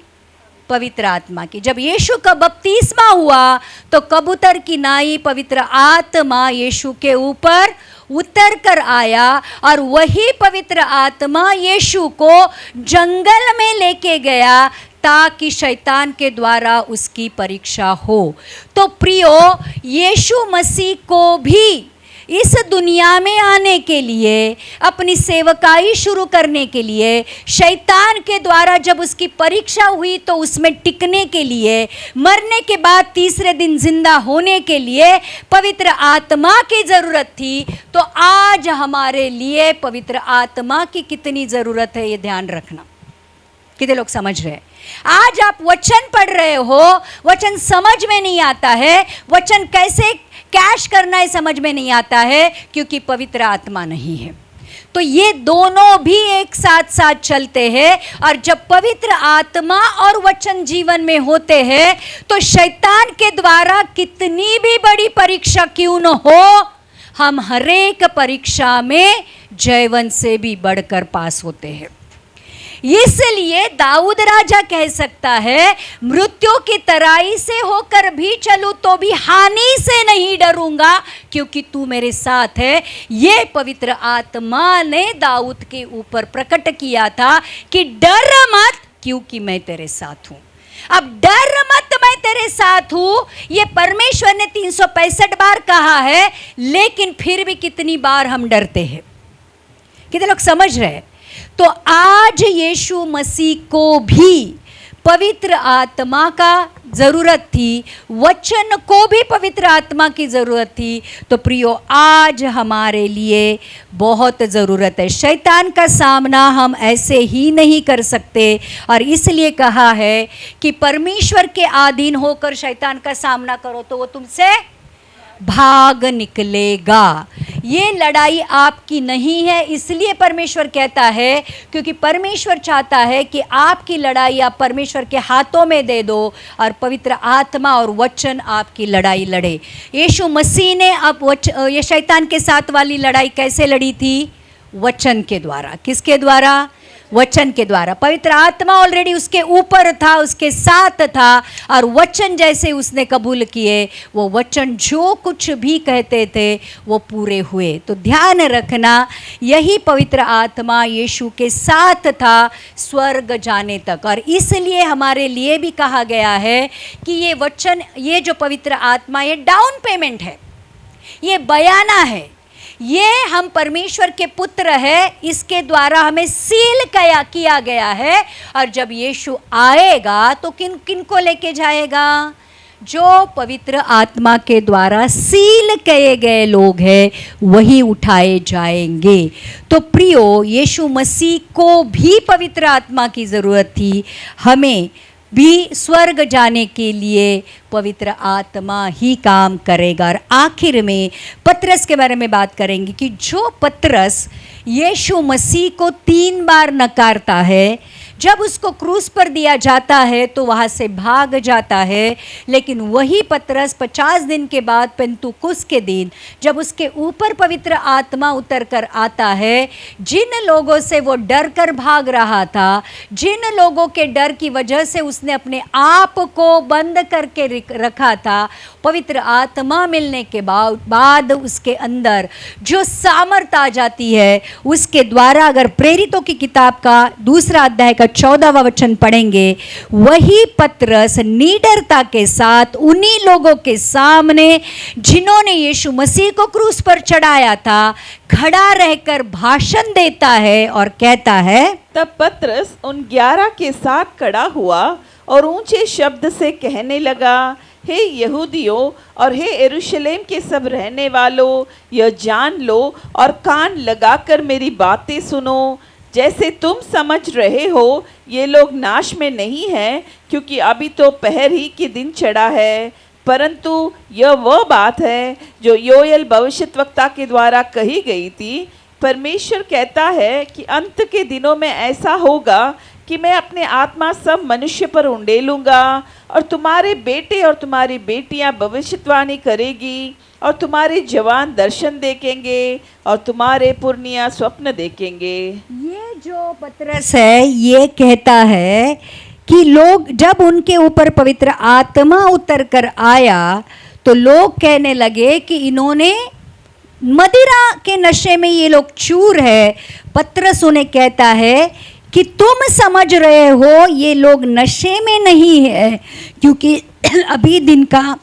Speaker 1: पवित्र आत्मा की। जब यीशु का बपतिस्मा हुआ तो कबूतर की नाई पवित्र आत्मा यीशु के ऊपर उतर कर आया, और वही पवित्र आत्मा यीशु को जंगल में लेके गया ताकि शैतान के द्वारा उसकी परीक्षा हो। तो प्रियो, यीशु मसीह को भी इस दुनिया में आने के लिए, अपनी सेवकाई शुरू करने के लिए, शैतान के द्वारा जब उसकी परीक्षा हुई तो उसमें टिकने के लिए, मरने के बाद तीसरे दिन जिंदा होने के लिए पवित्र आत्मा की ज़रूरत थी। तो आज हमारे लिए पवित्र आत्मा की कितनी ज़रूरत है, ये ध्यान रखना। कितने लोग समझ रहे हैं? आज आप वचन पढ़ रहे हो, वचन समझ में नहीं आता है, वचन कैसे कैश करना है समझ में नहीं आता है, क्योंकि पवित्र आत्मा नहीं है। तो ये दोनों भी एक साथ साथ चलते हैं, और जब पवित्र आत्मा और वचन जीवन में होते हैं तो शैतान के द्वारा कितनी भी बड़ी परीक्षा क्यों न हो, हम हरेक परीक्षा में जयवंत से भी बढ़कर पास होते हैं। इसलिए दाऊद राजा कह सकता है, मृत्यु की तराई से होकर भी चलूं तो भी हानि से नहीं डरूंगा, क्योंकि तू मेरे साथ है। ये पवित्र आत्मा ने दाऊद के ऊपर प्रकट किया था कि डर मत, क्योंकि मैं तेरे साथ हूं। अब डर मत, मैं तेरे साथ हूं, ये परमेश्वर ने 365 बार कहा है, लेकिन फिर भी कितनी बार हम डरते हैं। कितने लोग समझ रहे हैं? तो आज यीशु मसीह को भी पवित्र आत्मा का ज़रूरत थी, वचन को भी पवित्र आत्मा की ज़रूरत थी। तो प्रियो, आज हमारे लिए बहुत ज़रूरत है। शैतान का सामना हम ऐसे ही नहीं कर सकते, और इसलिए कहा है कि परमेश्वर के अधीन होकर शैतान का सामना करो तो वो तुमसे भाग निकलेगा। ये लड़ाई आपकी नहीं है, इसलिए परमेश्वर कहता है, क्योंकि परमेश्वर चाहता है कि आपकी लड़ाई आप परमेश्वर के हाथों में दे दो, और पवित्र आत्मा और वचन आपकी लड़ाई लड़े। यीशु मसीह ने अब ये शैतान के साथ वाली लड़ाई कैसे लड़ी थी? वचन के द्वारा। किसके द्वारा? वचन के द्वारा। पवित्र आत्मा ऑलरेडी उसके ऊपर था, उसके साथ था, और वचन जैसे उसने कबूल किए, वो वचन जो कुछ भी कहते थे वो पूरे हुए। तो ध्यान रखना, यही पवित्र आत्मा यीशु के साथ था स्वर्ग जाने तक। और इसलिए हमारे लिए भी कहा गया है कि ये वचन, ये जो पवित्र आत्मा, ये डाउन पेमेंट है, ये बयाना है, ये हम परमेश्वर के पुत्र है, इसके द्वारा हमें सील किया गया है। और जब यीशु आएगा तो किन किन को लेके जाएगा? जो पवित्र आत्मा के द्वारा सील किए गए लोग हैं, वही उठाए जाएंगे। तो प्रियो, यीशु मसीह को भी पवित्र आत्मा की ज़रूरत थी, हमें भी स्वर्ग जाने के लिए पवित्र आत्मा ही काम करेगा। और आखिर में पतरस के बारे में बात करेंगे कि जो पतरस यीशु मसीह को 3 बार नकारता है, जब उसको क्रूस पर दिया जाता है तो वहाँ से भाग जाता है, लेकिन वही पतरस 50 दिन के बाद पेंतुकुस के दिन जब उसके ऊपर पवित्र आत्मा उतर कर आता है, जिन लोगों से वो डर कर भाग रहा था, जिन लोगों के डर की वजह से उसने अपने आप को बंद करके रखा था, पवित्र आत्मा मिलने के बाद उसके अंदर जो सामर्थ आ जाती है, उसके द्वारा अगर प्रेरितों की किताब का 2 अध्याय का 14वां वचन पढ़ेंगे, वही पतरस निडरता के साथ उन्हीं लोगों के सामने जिन्होंने यीशु मसीह को क्रूस पर चढ़ाया था, खड़ा रहकर भाषण देता है और कहता है,
Speaker 2: तब पतरस उन 11 के साथ खड़ा हुआ और ऊंचे शब्द से कहने लगा, हे यहूदियों और हे यरूशलेम के सब रहने वालों, यह जान लो और कान लगाकर मेरी बातें सुनो। जैसे तुम समझ रहे हो ये लोग नाश में नहीं हैं, क्योंकि अभी तो पहर ही के दिन चढ़ा है, परंतु यह वह बात है जो योएल भविष्यद्वक्ता के द्वारा कही गई थी। परमेश्वर कहता है कि अंत के दिनों में ऐसा होगा कि मैं अपने आत्मा सब मनुष्य पर उंडेलूंगा, और तुम्हारे बेटे और तुम्हारी बेटियां भविष्यवाणी करेगी, और तुम्हारे जवान दर्शन देखेंगे, और तुम्हारे पुरनिया स्वप्न देखेंगे।
Speaker 1: ये जो पतरस है ये कहता है कि लोग जब उनके ऊपर पवित्र आत्मा उतर कर आया तो लोग कहने लगे कि इन्होंने मदिरा के नशे में ये लोग चूर है। पतरस उन्हें कहता है कि तुम समझ रहे हो ये लोग नशे में नहीं है, क्योंकि अभी दिन का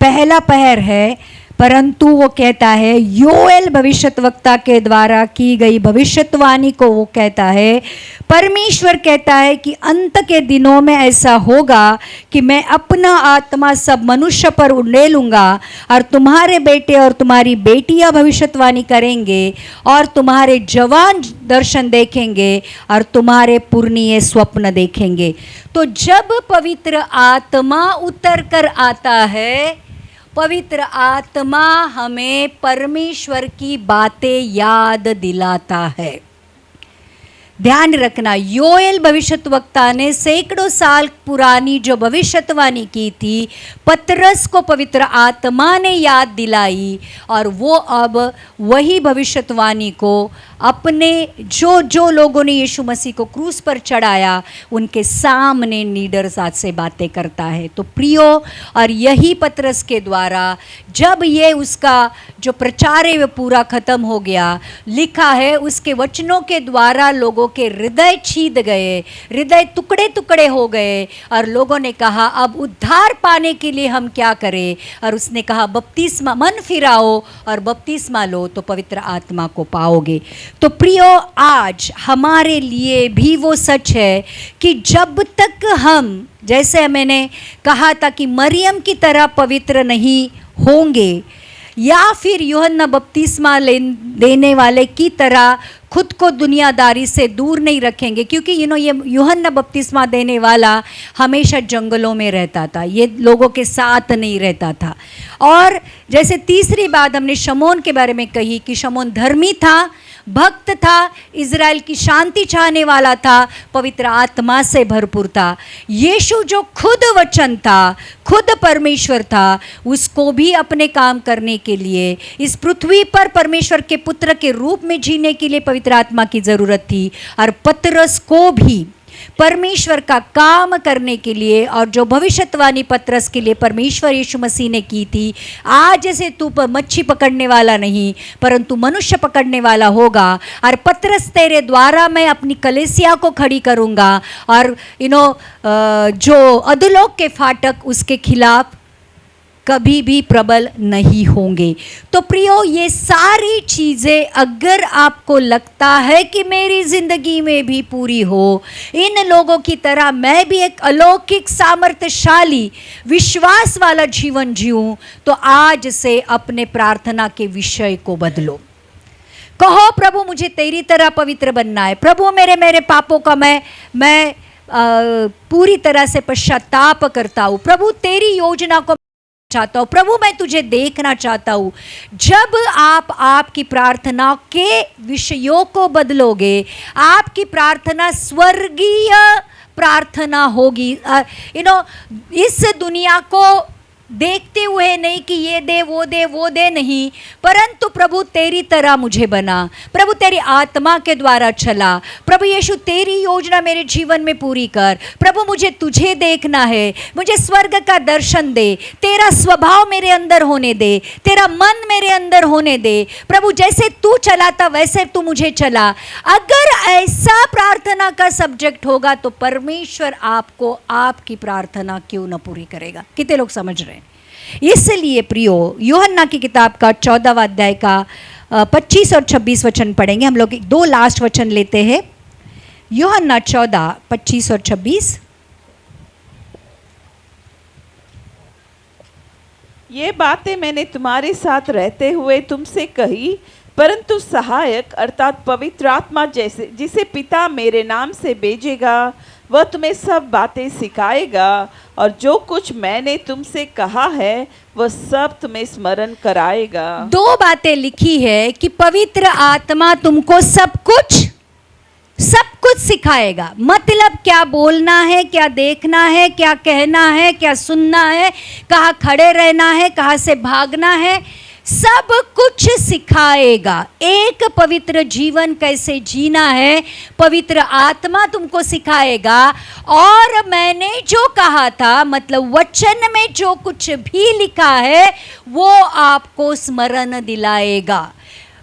Speaker 1: पहला पहर है, परंतु वो कहता है योएल भविष्यद्वक्ता के द्वारा की गई भविष्यवाणी को वो कहता है, परमेश्वर कहता है कि अंत के दिनों में ऐसा होगा कि मैं अपना आत्मा सब मनुष्य पर उंडेलूंगा, और तुम्हारे बेटे और तुम्हारी बेटियां भविष्यवाणी करेंगे, और तुम्हारे जवान दर्शन देखेंगे, और तुम्हारे पुरनिये स्वप्न देखेंगे। तो जब पवित्र आत्मा उतर कर आता है, पवित्र आत्मा हमें परमेश्वर की बातें याद दिलाता है। ध्यान रखना, योएल भविष्यद्वक्ता ने सैकड़ों साल पुरानी जो भविष्यवाणी की थी, पतरस को पवित्र आत्मा ने याद दिलाई, और वो अब वही भविष्यवाणी को अपने जो जो लोगों ने यीशु मसीह को क्रूस पर चढ़ाया उनके सामने निडरता से बातें करता है। तो प्रियो, और यही पतरस के द्वारा जब ये उसका जो प्रचार है वो पूरा खत्म हो गया, लिखा है उसके वचनों के द्वारा लोगों के हृदय छीद गए, हृदय टुकड़े टुकड़े हो गए, और लोगों ने कहा अब उद्धार पाने के लिए हम क्या करें। और उसने कहा बपतिस्मा, मन फिराओ और बपतिस्मा लो तो पवित्र आत्मा को पाओगे। तो प्रियो, आज हमारे लिए भी वो सच है कि जब तक हम, जैसे मैंने कहा था कि मरियम की तरह पवित्र नहीं होंगे, या फिर यूहन्ना बपतिस्मा देने वाले की तरह खुद को दुनियादारी से दूर नहीं रखेंगे, क्योंकि ये यूहन्ना बपतिस्मा देने वाला हमेशा जंगलों में रहता था, ये लोगों के साथ नहीं रहता था। और जैसे तीसरी बात हमने शमौन के बारे में कही कि शमौन धर्मी था, भक्त था, इज़राइल की शांति चाहने वाला था, पवित्र आत्मा से भरपूर था। यीशु जो खुद वचन था, खुद परमेश्वर था, उसको भी अपने काम करने के लिए इस पृथ्वी पर परमेश्वर के पुत्र के रूप में जीने के लिए पवित्र आत्मा की ज़रूरत थी। और पतरस को भी परमेश्वर का काम करने के लिए, और जो भविष्यवाणी पतरस के लिए परमेश्वर यीशु मसीह ने की थी, आज से तू मच्छी पकड़ने वाला नहीं परंतु मनुष्य पकड़ने वाला होगा, और पतरस तेरे द्वारा मैं अपनी कलीसिया को खड़ी करूँगा, और जो अधोलोक के फाटक उसके खिलाफ कभी भी प्रबल नहीं होंगे। तो प्रियो, ये सारी चीज़ें अगर आपको लगता है कि मेरी ज़िंदगी में भी पूरी हो, इन लोगों की तरह मैं भी एक अलौकिक सामर्थ्यशाली विश्वास वाला जीवन जीऊँ, तो आज से अपने प्रार्थना के विषय को बदलो। कहो प्रभु मुझे तेरी तरह पवित्र बनना है, प्रभु मेरे पापों का मैं पूरी तरह से पश्चाताप करता हूँ, प्रभु तेरी योजना को चाहता हूँ, प्रभु मैं तुझे देखना चाहता हूँ। जब आप आपकी प्रार्थना के विषयों को बदलोगे, आपकी प्रार्थना स्वर्गीय प्रार्थना होगी। इस दुनिया को देखते हुए नहीं कि ये दे वो दे नहीं, परंतु प्रभु तेरी तरह मुझे बना, प्रभु तेरी आत्मा के द्वारा चला, प्रभु यीशु तेरी योजना मेरे जीवन में पूरी कर, प्रभु मुझे तुझे देखना है, मुझे स्वर्ग का दर्शन दे, तेरा स्वभाव मेरे अंदर होने दे, तेरा मन मेरे अंदर होने दे, प्रभु जैसे तू चलाता वैसे तू मुझे चला। अगर ऐसा प्रार्थना का सब्जेक्ट होगा तो परमेश्वर आपको आपकी प्रार्थना क्यों न पूरी करेगा। कितने लोग समझ रहे हैं? इसलिए प्रियो, यूहन्ना की किताब का 14वां अध्याय का 25 और 26 वचन पढ़ेंगे। हम लोग 2 लास्ट वचन लेते हैं। यूहन्ना 14, 25 और 26।
Speaker 2: ये बातें मैंने तुम्हारे साथ रहते हुए तुमसे कही, परंतु सहायक अर्थात पवित्र आत्मा जैसे जिसे पिता मेरे नाम से भेजेगा वह तुम्हें सब बातें सिखाएगा और जो कुछ मैंने तुमसे कहा है वह सब तुम्हें स्मरण कराएगा।
Speaker 1: दो बातें लिखी है कि पवित्र आत्मा तुमको सब कुछ सिखाएगा। मतलब क्या बोलना है, क्या देखना है, क्या कहना है, क्या सुनना है, कहाँ खड़े रहना है, कहाँ से भागना है, सब कुछ सिखाएगा। एक पवित्र जीवन कैसे जीना है पवित्र आत्मा तुमको सिखाएगा। और मैंने जो कहा था, मतलब वचन में जो कुछ भी लिखा है वो आपको स्मरण दिलाएगा।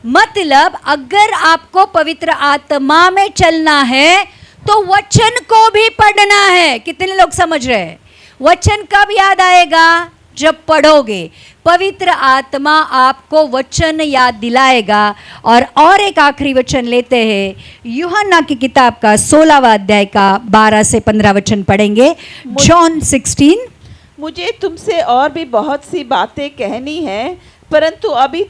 Speaker 1: मतलब अगर आपको पवित्र आत्मा में चलना है तो वचन को भी पढ़ना है। कितने लोग समझ रहे हैं? वचन कब याद आएगा? जब पढ़ोगे। पवित्र आत्मा आपको वचन याद दिलाएगा। और एक आखिरी वचन लेते हैं, यूहन्ना की किताब का 16वां अध्याय का 12 से 15 वचन पढ़ेंगे। जॉन 16।
Speaker 2: मुझे तुमसे और भी बहुत सी बातें कहनी है, परंतु अभी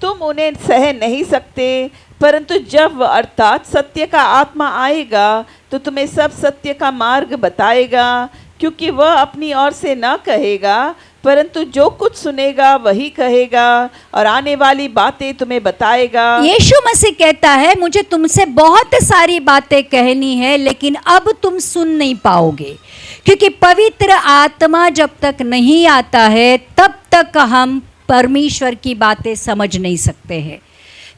Speaker 2: तुम उन्हें सह नहीं सकते। परंतु जब वह अर्थात सत्य का आत्मा आएगा तो तुम्हें सब सत्य का मार्ग बताएगा, क्योंकि वह अपनी ओर से न कहेगा, परंतु जो कुछ सुनेगा वही कहेगा और आने वाली बातें तुम्हें बताएगा।
Speaker 1: यीशु मसीह कहता है मुझे तुमसे बहुत सारी बातें कहनी है, लेकिन अब तुम सुन नहीं पाओगे, क्योंकि पवित्र आत्मा जब तक नहीं आता है तब तक हम परमेश्वर की बातें समझ नहीं सकते हैं।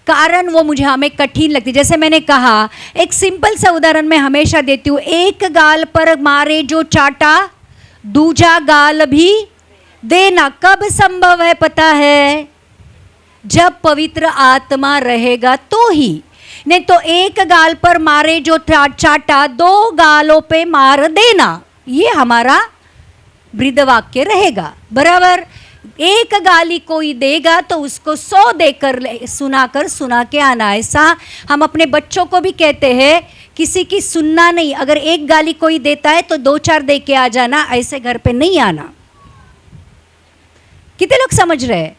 Speaker 1: कारण वो हमें कठिन लगती। जैसे मैंने कहा, एक सिंपल सा उदाहरण मैं हमेशा देती हूँ। एक गाल पर मारे जो चाटा, दूजा गाल भी देना कब संभव है पता है? जब पवित्र आत्मा रहेगा तो ही। नहीं तो एक गाल पर मारे जो चाटा, दो गालों पे मार देना, ये हमारा वृद्ध वाक्य रहेगा। बराबर। एक गाली कोई देगा तो उसको 100 देकर सुना के आना। ऐसा हम अपने बच्चों को भी कहते हैं, किसी की सुनना नहीं। अगर एक गाली कोई देता है तो 2-4 दे के आ जाना, ऐसे घर पे नहीं आना। कितने लोग समझ रहे हैं?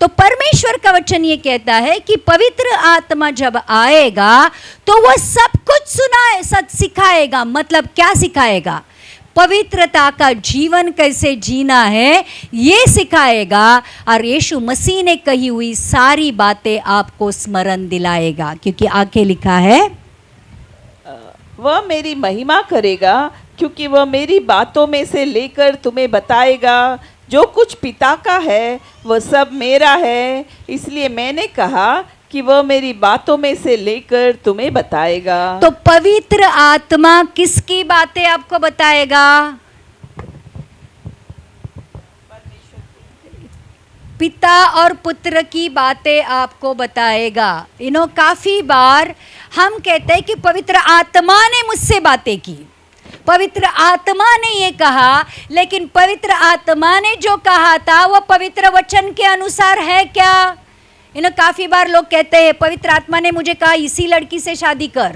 Speaker 1: तो परमेश्वर का वचन ये कहता है कि पवित्र आत्मा जब आएगा तो वह सब कुछ सिखाएगा। मतलब क्या सिखाएगा? पवित्रता का जीवन कैसे जीना है ये सिखाएगा, और यीशु मसीह ने कही हुई सारी बातें आपको स्मरण दिलाएगा। क्योंकि आगे लिखा है,
Speaker 2: वह मेरी महिमा करेगा, क्योंकि वह मेरी बातों में से लेकर तुम्हें बताएगा। जो कुछ पिता का है वह सब मेरा है, इसलिए मैंने कहा कि वह मेरी बातों में से लेकर तुम्हें बताएगा।
Speaker 1: तो पवित्र आत्मा किसकी बातें आपको बताएगा? पिता और पुत्र की बातें आपको बताएगा। काफी बार हम कहते हैं कि पवित्र आत्मा ने मुझसे बातें की, पवित्र आत्मा ने ये कहा, लेकिन पवित्र आत्मा ने जो कहा था वह पवित्र वचन के अनुसार है क्या? काफी बार लोग कहते हैं पवित्र आत्मा ने मुझे कहा इसी लड़की से शादी कर,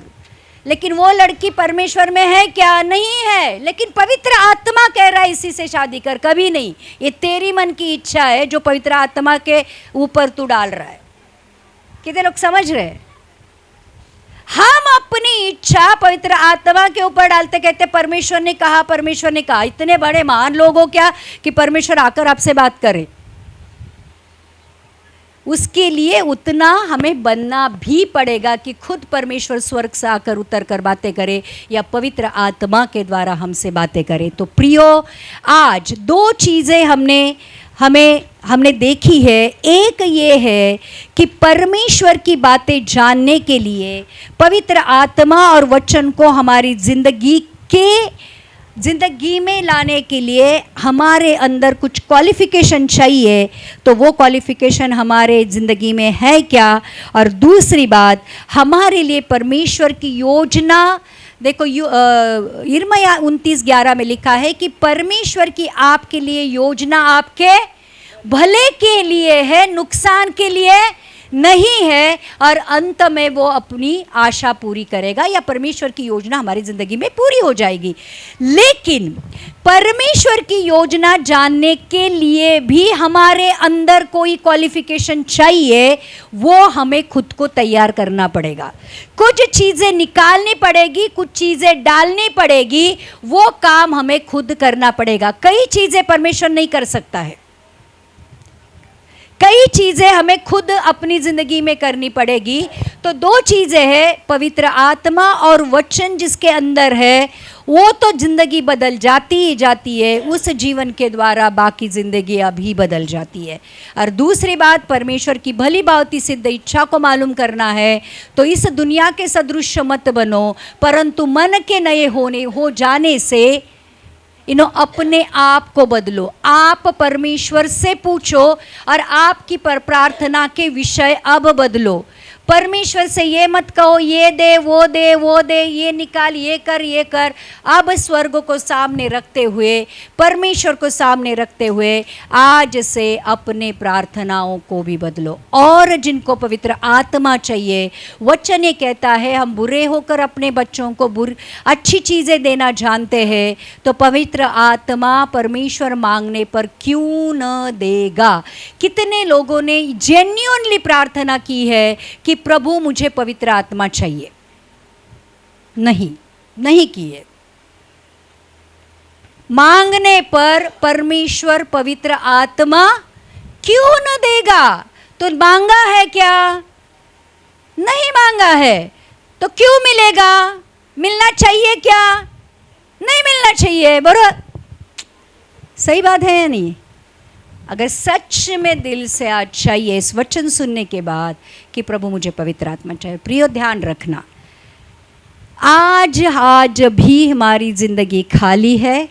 Speaker 1: लेकिन वो लड़की परमेश्वर में है क्या? नहीं है। लेकिन पवित्र आत्मा कह रहा है इसी से शादी कर। कभी नहीं। ये तेरी मन की इच्छा है जो पवित्र आत्मा के ऊपर तू डाल रहा है। कितने लोग समझ रहे हैं? हम अपनी इच्छा पवित्र आत्मा के ऊपर डालते, कहते परमेश्वर ने कहा, परमेश्वर ने कहा। इतने बड़े महान लोग हो क्या कि परमेश्वर आकर आपसे बात करे? उसके लिए उतना हमें बनना भी पड़ेगा कि खुद परमेश्वर स्वर्ग से आकर उतर कर बातें करे या पवित्र आत्मा के द्वारा हमसे बातें करे। तो प्रियो, आज 2 चीज़ें हमने देखी है। एक ये है कि परमेश्वर की बातें जानने के लिए पवित्र आत्मा और वचन को हमारी जिंदगी में लाने के लिए हमारे अंदर कुछ क्वालिफिकेशन चाहिए। तो वो क्वालिफिकेशन हमारे ज़िंदगी में है क्या? और दूसरी बात, हमारे लिए परमेश्वर की योजना, देखो यिर्मयाह 29:11 में लिखा है कि परमेश्वर की आपके लिए योजना आपके भले के लिए है, नुकसान के लिए नहीं है और अंत में वो अपनी आशा पूरी करेगा या परमेश्वर की योजना हमारी ज़िंदगी में पूरी हो जाएगी। लेकिन परमेश्वर की योजना जानने के लिए भी हमारे अंदर कोई क्वालिफिकेशन चाहिए, वो हमें खुद को तैयार करना पड़ेगा। कुछ चीज़ें निकालनी पड़ेगी, कुछ चीज़ें डालनी पड़ेगी, वो काम हमें खुद करना पड़ेगा। कई चीज़ें परमेश्वर नहीं कर सकता है, कई चीज़ें हमें खुद अपनी ज़िंदगी में करनी पड़ेगी। तो दो चीज़ें हैं, पवित्र आत्मा और वचन जिसके अंदर है, वो तो ज़िंदगी बदल जाती ही जाती है, उस जीवन के द्वारा बाकी ज़िंदगी अभी बदल जाती है। और दूसरी बात, परमेश्वर की भली भांति सिद्ध इच्छा को मालूम करना है। तो इस दुनिया के सदृश मत बनो, परंतु मन के नए हो जाने से अपने आप को बदलो। आप परमेश्वर से पूछो और आपकी प्रार्थना के विषय अब बदलो। परमेश्वर से ये मत कहो ये दे वो दे वो दे, ये निकाल ये कर। अब स्वर्ग को सामने रखते हुए, परमेश्वर को सामने रखते हुए आज से अपने प्रार्थनाओं को भी बदलो। और जिनको पवित्र आत्मा चाहिए, वचन ये कहता है हम बुरे होकर अपने बच्चों को अच्छी चीज़ें देना जानते हैं, तो पवित्र आत्मा परमेश्वर मांगने पर क्यों न देगा। कितने लोगों ने जेन्युइनली प्रार्थना की है कि प्रभु मुझे पवित्र आत्मा चाहिए? नहीं किए। मांगने पर परमेश्वर पवित्र आत्मा क्यों न देगा? तो मांगा है क्या? नहीं मांगा है तो क्यों मिलेगा? मिलना चाहिए क्या? नहीं मिलना चाहिए। बरोबर, सही बात है या नहीं? अगर सच में दिल से आज चाहिए इस वचन सुनने के बाद कि प्रभु मुझे पवित्र आत्मा चाहिए, प्रियो ध्यान रखना, आज भी हमारी ज़िंदगी खाली है,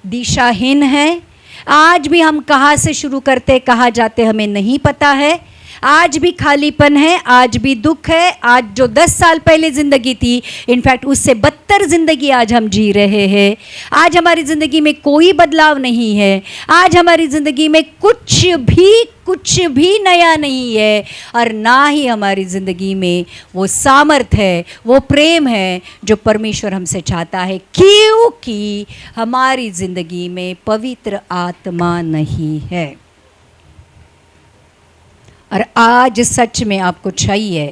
Speaker 1: दिशाहीन है। आज भी हम कहाँ से शुरू करते कहाँ जाते हमें नहीं पता है। आज भी खालीपन है, आज भी दुख है। आज जो 10 साल पहले ज़िंदगी थी, इनफैक्ट उससे बदतर ज़िंदगी आज हम जी रहे हैं। आज हमारी ज़िंदगी में कोई बदलाव नहीं है। आज हमारी ज़िंदगी में कुछ भी नया नहीं है, और ना ही हमारी ज़िंदगी में वो सामर्थ है, वो प्रेम है जो परमेश्वर हमसे चाहता है, क्योंकि हमारी ज़िंदगी में पवित्र आत्मा नहीं है। और आज सच में आपको चाहिए,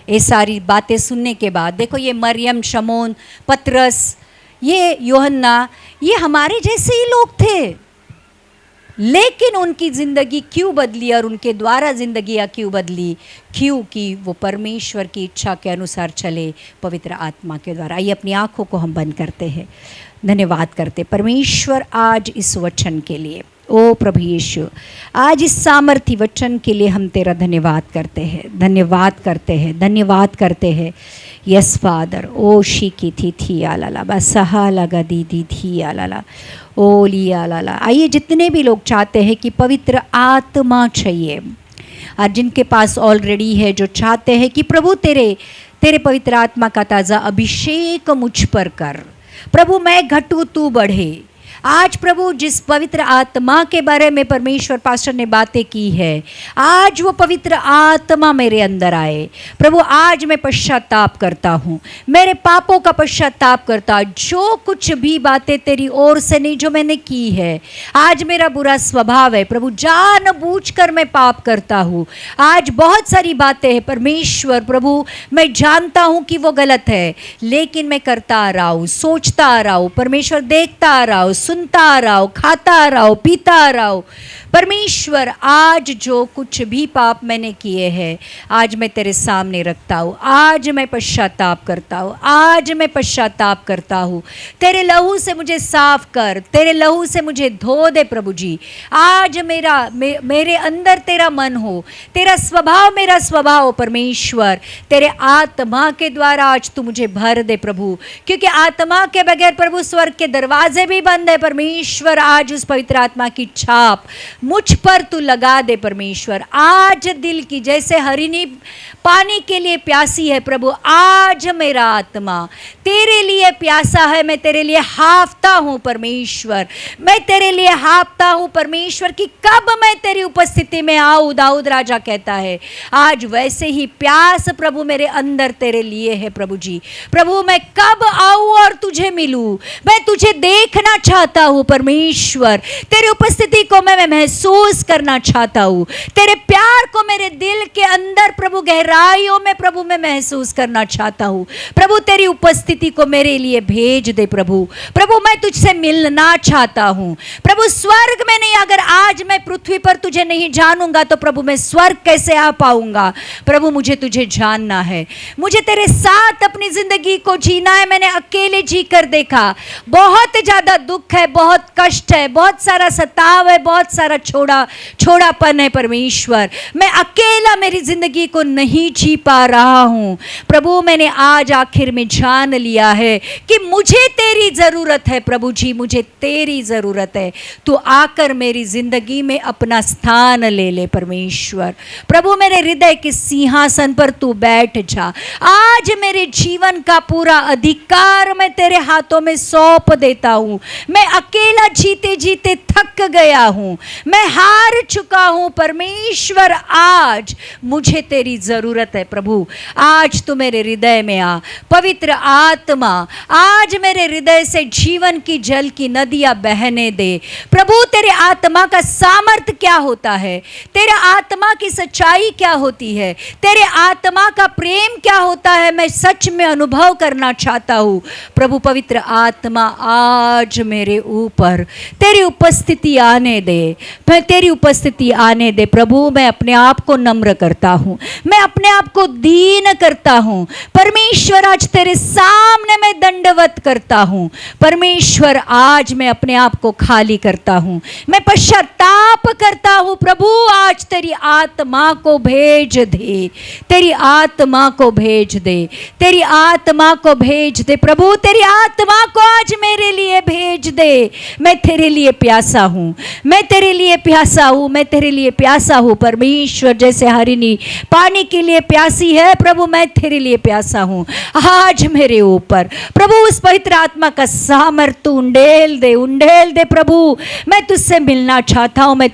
Speaker 1: ये सारी बातें सुनने के बाद, देखो ये मरियम, शमौन, पतरस, ये यूहन्ना, ये हमारे जैसे ही लोग थे, लेकिन उनकी ज़िंदगी क्यों बदली और उनके द्वारा ज़िंदगियाँ क्यों बदली? क्योंकि वो परमेश्वर की इच्छा के अनुसार चले, पवित्र आत्मा के द्वारा। आइए अपनी आँखों को हम बंद करते हैं, धन्यवाद करते परमेश्वर आज इस वचन के लिए। ओ प्रभु यीशु, आज इस सामर्थी वचन के लिए हम तेरा धन्यवाद करते हैं, धन्यवाद करते हैं। यस फादर, ओ शी की थी आलाला बसहा लगा दी थी आलाला ओ ली आलाला। आइए, जितने भी लोग चाहते हैं कि पवित्र आत्मा चाहिए, और जिनके पास ऑलरेडी है, जो चाहते हैं कि प्रभु तेरे पवित्र आत्मा का ताज़ा अभिषेक मुझ पर कर, प्रभु मैं घटूं तू बढ़े। आज प्रभु जिस पवित्र आत्मा के बारे में परमेश्वर पास्टर ने बातें की है, आज वो पवित्र आत्मा मेरे अंदर आए। प्रभु आज मैं पश्चाताप करता हूँ, मेरे पापों का पश्चाताप करता, जो कुछ भी बातें तेरी ओर से नहीं जो मैंने की है, आज मेरा बुरा स्वभाव है प्रभु, जानबूझकर मैं पाप करता हूँ। आज बहुत सारी बातें हैं परमेश्वर, प्रभु मैं जानता हूँ कि वो गलत है, लेकिन मैं करता आ रहा हूँ, सोचता आ रहा हूँ परमेश्वर, देखता आ रहा हूँ, सुनता आ रहा हूँ, खाता आ रहा हूँ, पीता आ रहा हूँ। परमेश्वर आज जो कुछ भी पाप मैंने किए हैं, आज मैं तेरे सामने रखता हूँ। आज मैं पश्चाताप करता हूँ, आज मैं पश्चाताप करता हूँ। तेरे लहू से मुझे साफ कर, तेरे लहू से मुझे धो दे प्रभु जी। आज मेरे अंदर तेरा मन हो, तेरा स्वभाव मेरा स्वभाव हो परमेश्वर। तेरे आत्मा के द्वारा आज तू मुझे भर दे प्रभु, क्योंकि आत्मा के बगैर प्रभु स्वर्ग के दरवाजे भी बंद है परमेश्वर। आज उस पवित्र आत्मा की छाप मुझ पर तू लगा दे परमेश्वर। आज दिल की जैसे हरिणी पानी के लिए प्यासी है प्रभु, आज मेरा आत्मा तेरे लिए प्यासा है। मैं तेरे लिए हाफता हूँ परमेश्वर, मैं तेरे लिए हाफता हूँ परमेश्वर कि कब मैं तेरी उपस्थिति में आऊँ। दाऊद राजा कहता है आज वैसे ही प्यास प्रभु मेरे अंदर तेरे लिए है प्रभु जी। प्रभु मैं कब आऊँ और तुझे मिलूँ, मैं तुझे देखना चाहता हूँ परमेश्वर, तेरी उपस्थिति को मैं महसूस करना चाहता हूँ, तेरे प्यार को मेरे दिल के अंदर प्रभु गहराइयों में प्रभु मैं महसूस करना चाहता हूँ। प्रभु तेरी उपस्थिति को मेरे लिए भेज दे प्रभु। प्रभु मैं तुझसे मिलना चाहता हूँ प्रभु, स्वर्ग में नहीं, अगर आज मैं पृथ्वी पर तुझे नहीं जानूंगा तो प्रभु मैं स्वर्ग कैसे आ पाऊंगा। प्रभु मुझे तुझे जानना है, मुझे तेरे साथ अपनी जिंदगी को जीना है। मैंने अकेले जी कर देखा, बहुत ज्यादा दुख है, बहुत कष्ट है, बहुत सारा सताव है, बहुत सारा छोड़ापन है परमेश्वर। मैं अकेला मेरी जिंदगी को नहीं जी पा रहा हूँ प्रभु। मैंने आज आखिर में जान लिया है कि मुझे तेरी जरूरत है प्रभु जी, मुझे तेरी जरूरत है। तू आकर मेरी जिंदगी में अपना स्थान ले ले परमेश्वर। प्रभु मेरे हृदय के सिंहासन पर तू बैठ जा। आज मेरे जीवन का पूरा अधिकार मैं तेरे हाथों में सौंप देता हूँ। मैं अकेला जीते जीते थक गया हूँ, मैं हार चुका हूँ परमेश्वर। आज मुझे तेरी जरूरत है प्रभु। आज तू मेरे हृदय में आ पवित्र आत्मा, आज मेरे हृदय से जीवन की जल की नदियां बहने दे प्रभु। तेरे आत्मा का सामर्थ्य क्या होता है, तेरे आत्मा की सच्चाई क्या होती है, तेरे आत्मा का प्रेम क्या होता है, मैं सच में अनुभव करना चाहता हूँ प्रभु। पवित्र आत्मा आज मेरे ऊपर तेरी उपस्थिति आने दे, मैं तेरी उपस्थिति आने दे प्रभु। मैं अपने आप को नम्र करता हूँ, मैं अपने आप को दीन करता हूँ परमेश्वर। आज तेरे सामने मैं दंडवत करता हूँ परमेश्वर। आज मैं अपने आप को खाली करता हूँ, मैं पश्चाताप करता हूँ प्रभु। आज तेरी आत्मा को भेज दे, तेरी आत्मा को भेज दे, तेरी आत्मा को भेज दे प्रभु। तेरी आत्मा को आज मेरे लिए भेज दे। मैं तेरे लिए प्यासा हूँ, मैं तेरे लिए प्यासा हूँ, मैं तेरे लिए प्यासा हूँ परमेश्वर। जैसे हरिणी पानी के लिए प्यासी है प्रभु, मैं तेरे लिए प्यासा हूँ। आज मेरे ऊपर प्रभु उस पवित्र आत्मा का सामर्थ्य उंडेल दे प्रभु। मैं तुझसे मिलना चाहता हूँ, मैं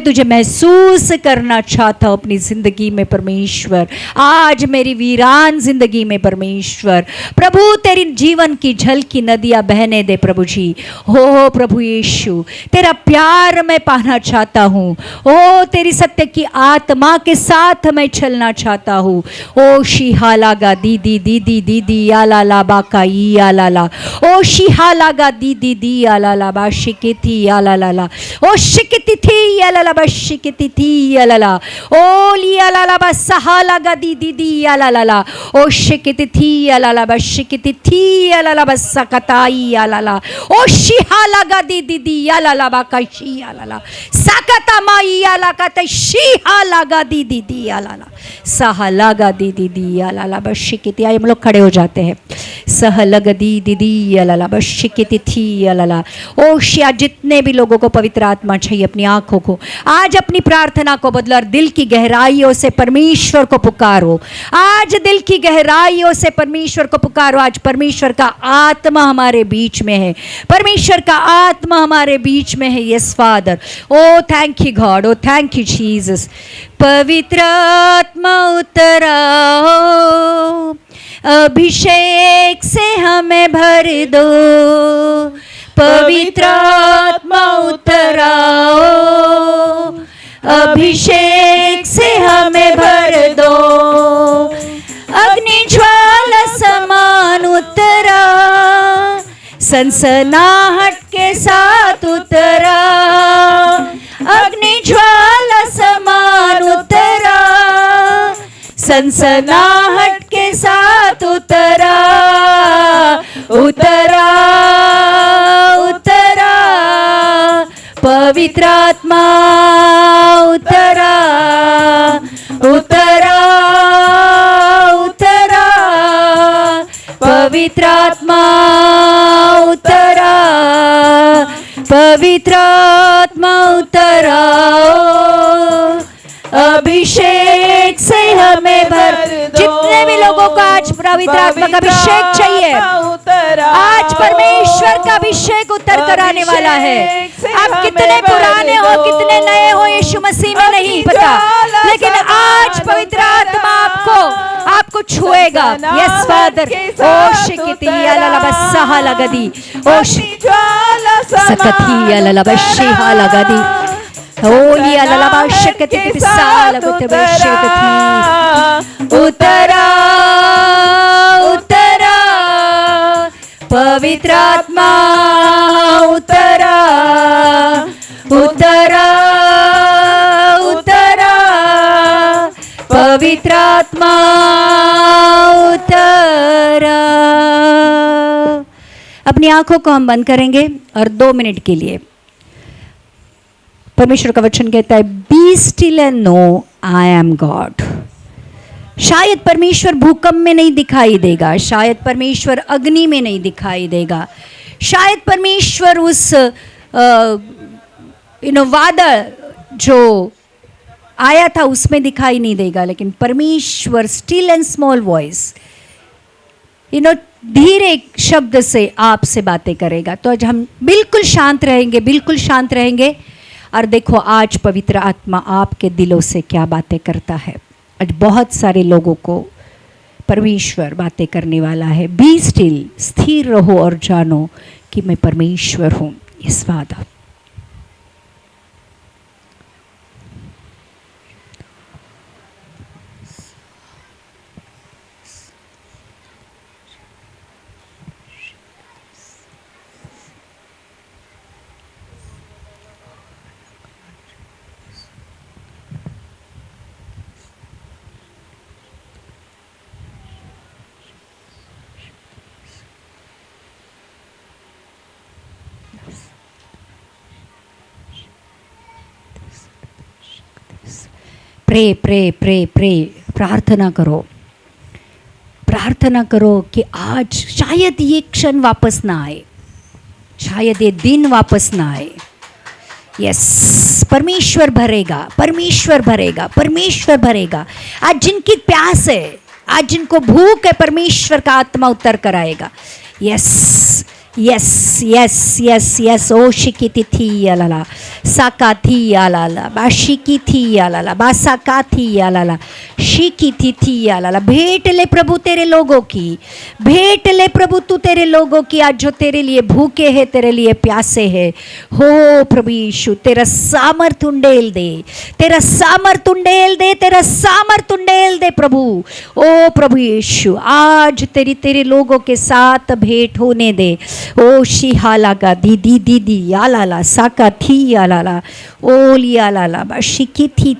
Speaker 1: तुझे महसूस करना चाहता हूँ अपनी जिंदगी में परमेश्वर। आज मेरी वीरान जिंदगी में परमेश्वर प्रभु तेरी जीवन की झल की नदियां बहने दे प्रभु जी। हो प्रभु यीशु तेरा प्यार मैं पाना चाहता हूँ, ओ तेरी सत्य की आत्मा के साथ मैं चलना चाहता हूँ। ओ शिहालागा दीदी दीदी दीदी आला बाका ई आला, ओ शिहालागा दीदी दी आला बा शिकिती आला, ओ शिकिती थी आला बा शिकिती थी आला, ओ ली आला बा सहालागा दीदी दी आला, ओ शिकिती थी आला बा शिकिती थी आला बा सकताई आला, ओ शिहालागा दीदी दी आला बा कशी आला, सकता माई आला का ते शिहालागा दीदी दी आला, सहलागा दीदी दी आला बा शिकिती। आइए हम लोग खड़े हो जाते हैं। सहलग दीदी दी आला बा शिकिती थी आला। ओ शिया जितने भी लोगों को पवित्र आत्मा चाहिए अपनी आंखों को आज अपनी प्रार्थना को बदलो और दिल की गहराइयों से परमेश्वर को पुकारो। आज दिल की गहराइयों से परमेश्वर को पुकारो। आज परमेश्वर का आत्मा हमारे बीच में है, परमेश्वर का आत्मा हमारे बीच में है। Yes father, oh thank you God, oh thank you Jesus. पवित्र आत्मा उतर आओ, अभिषेक से हमें भर दो। पवित्र आत्मा उतर आओ, अभिषेक से हमें भर दो। अग्नि ज्वाला समान उतरा, सनसनाहट के साथ उतरा। अग्नि ज्वाला समान उतरा, सनसनाहट के साथ उतरा। उतरा उतरा पवित्र आत्मा उतरा। उतरा उतरा पवित्र आत्मा उतरा। पवित्र आत्मा उतरा, अभिषेक से हमें लोगों को आज पवित्र आत्मा का अभिषेक चाहिए। आज परमेश्वर का अभिषेक उतर कर आने वाला है। आप कितने पुराने हो, कितने नए हो, यीशु मसीह में नहीं पता, लेकिन आज पवित्र आत्मा आपको छुएगा। यस फादर, ओ शिकिती अलाला बस्सा लगदी, ओ सकती अलाला बस्हा लगदी, ओली अलाला बशकती बिसाल गुतबशकती। उतरा उतरा पवित्र आत्मा, उतरा उतरा उतरा पवित्र आत्मा, उतरा। अपनी आंखों को हम बंद करेंगे और 2 मिनट के लिए परमेश्वर का वचन कहता है, be still and know I am God. शायद परमेश्वर भूकंप में नहीं दिखाई देगा, शायद परमेश्वर अग्नि में नहीं दिखाई देगा, शायद परमेश्वर उस वादळ जो आया था उसमें दिखाई नहीं देगा, लेकिन परमेश्वर स्टिल एंड स्मॉल वॉइस धीरे शब्द से आपसे बातें करेगा। तो आज हम बिल्कुल शांत रहेंगे, बिल्कुल शांत रहेंगे और देखो आज पवित्र आत्मा आपके दिलों से क्या बातें करता है। आज बहुत सारे लोगों को परमेश्वर बातें करने वाला है। बी स्टिल, स्थिर रहो और जानो कि मैं परमेश्वर हूँ। इस वादा प्रे प्रे प्रे प्रे प्रार्थना करो, प्रार्थना करो कि आज शायद ये क्षण वापस ना आए, शायद ये दिन वापस ना आए। यस, परमेश्वर भरेगा, परमेश्वर भरेगा, परमेश्वर भरेगा। आज जिनकी प्यास है, आज जिनको भूख है, परमेश्वर का आत्मा उतर कर आएगा। Yes yes yes yes yes. ओ शिकिति थी अलाला साका थी अलाला बाशिकी थी अलाला बासाका थी अलाला शिकी थी अलाला। भेंट ले प्रभु तेरे लोगों की, भेंट ले प्रभु तू तेरे लोगों की, आज जो तेरे लिए भूखे हैं, तेरे लिए प्यासे हैं। हो प्रभु यीशु, तेरा सामर्थ उंडेल दे, तेरा सामर्थ उंडेल दे, तेरा सामर्थ उंडेल दे प्रभु। ओ प्रभु यीशु, आज तेरे लोगों के साथ भेंट होने दे। ओ शिहाला का दीदी दीदी यालाला साका थी यालाला ओली यालाला बाशिकी थी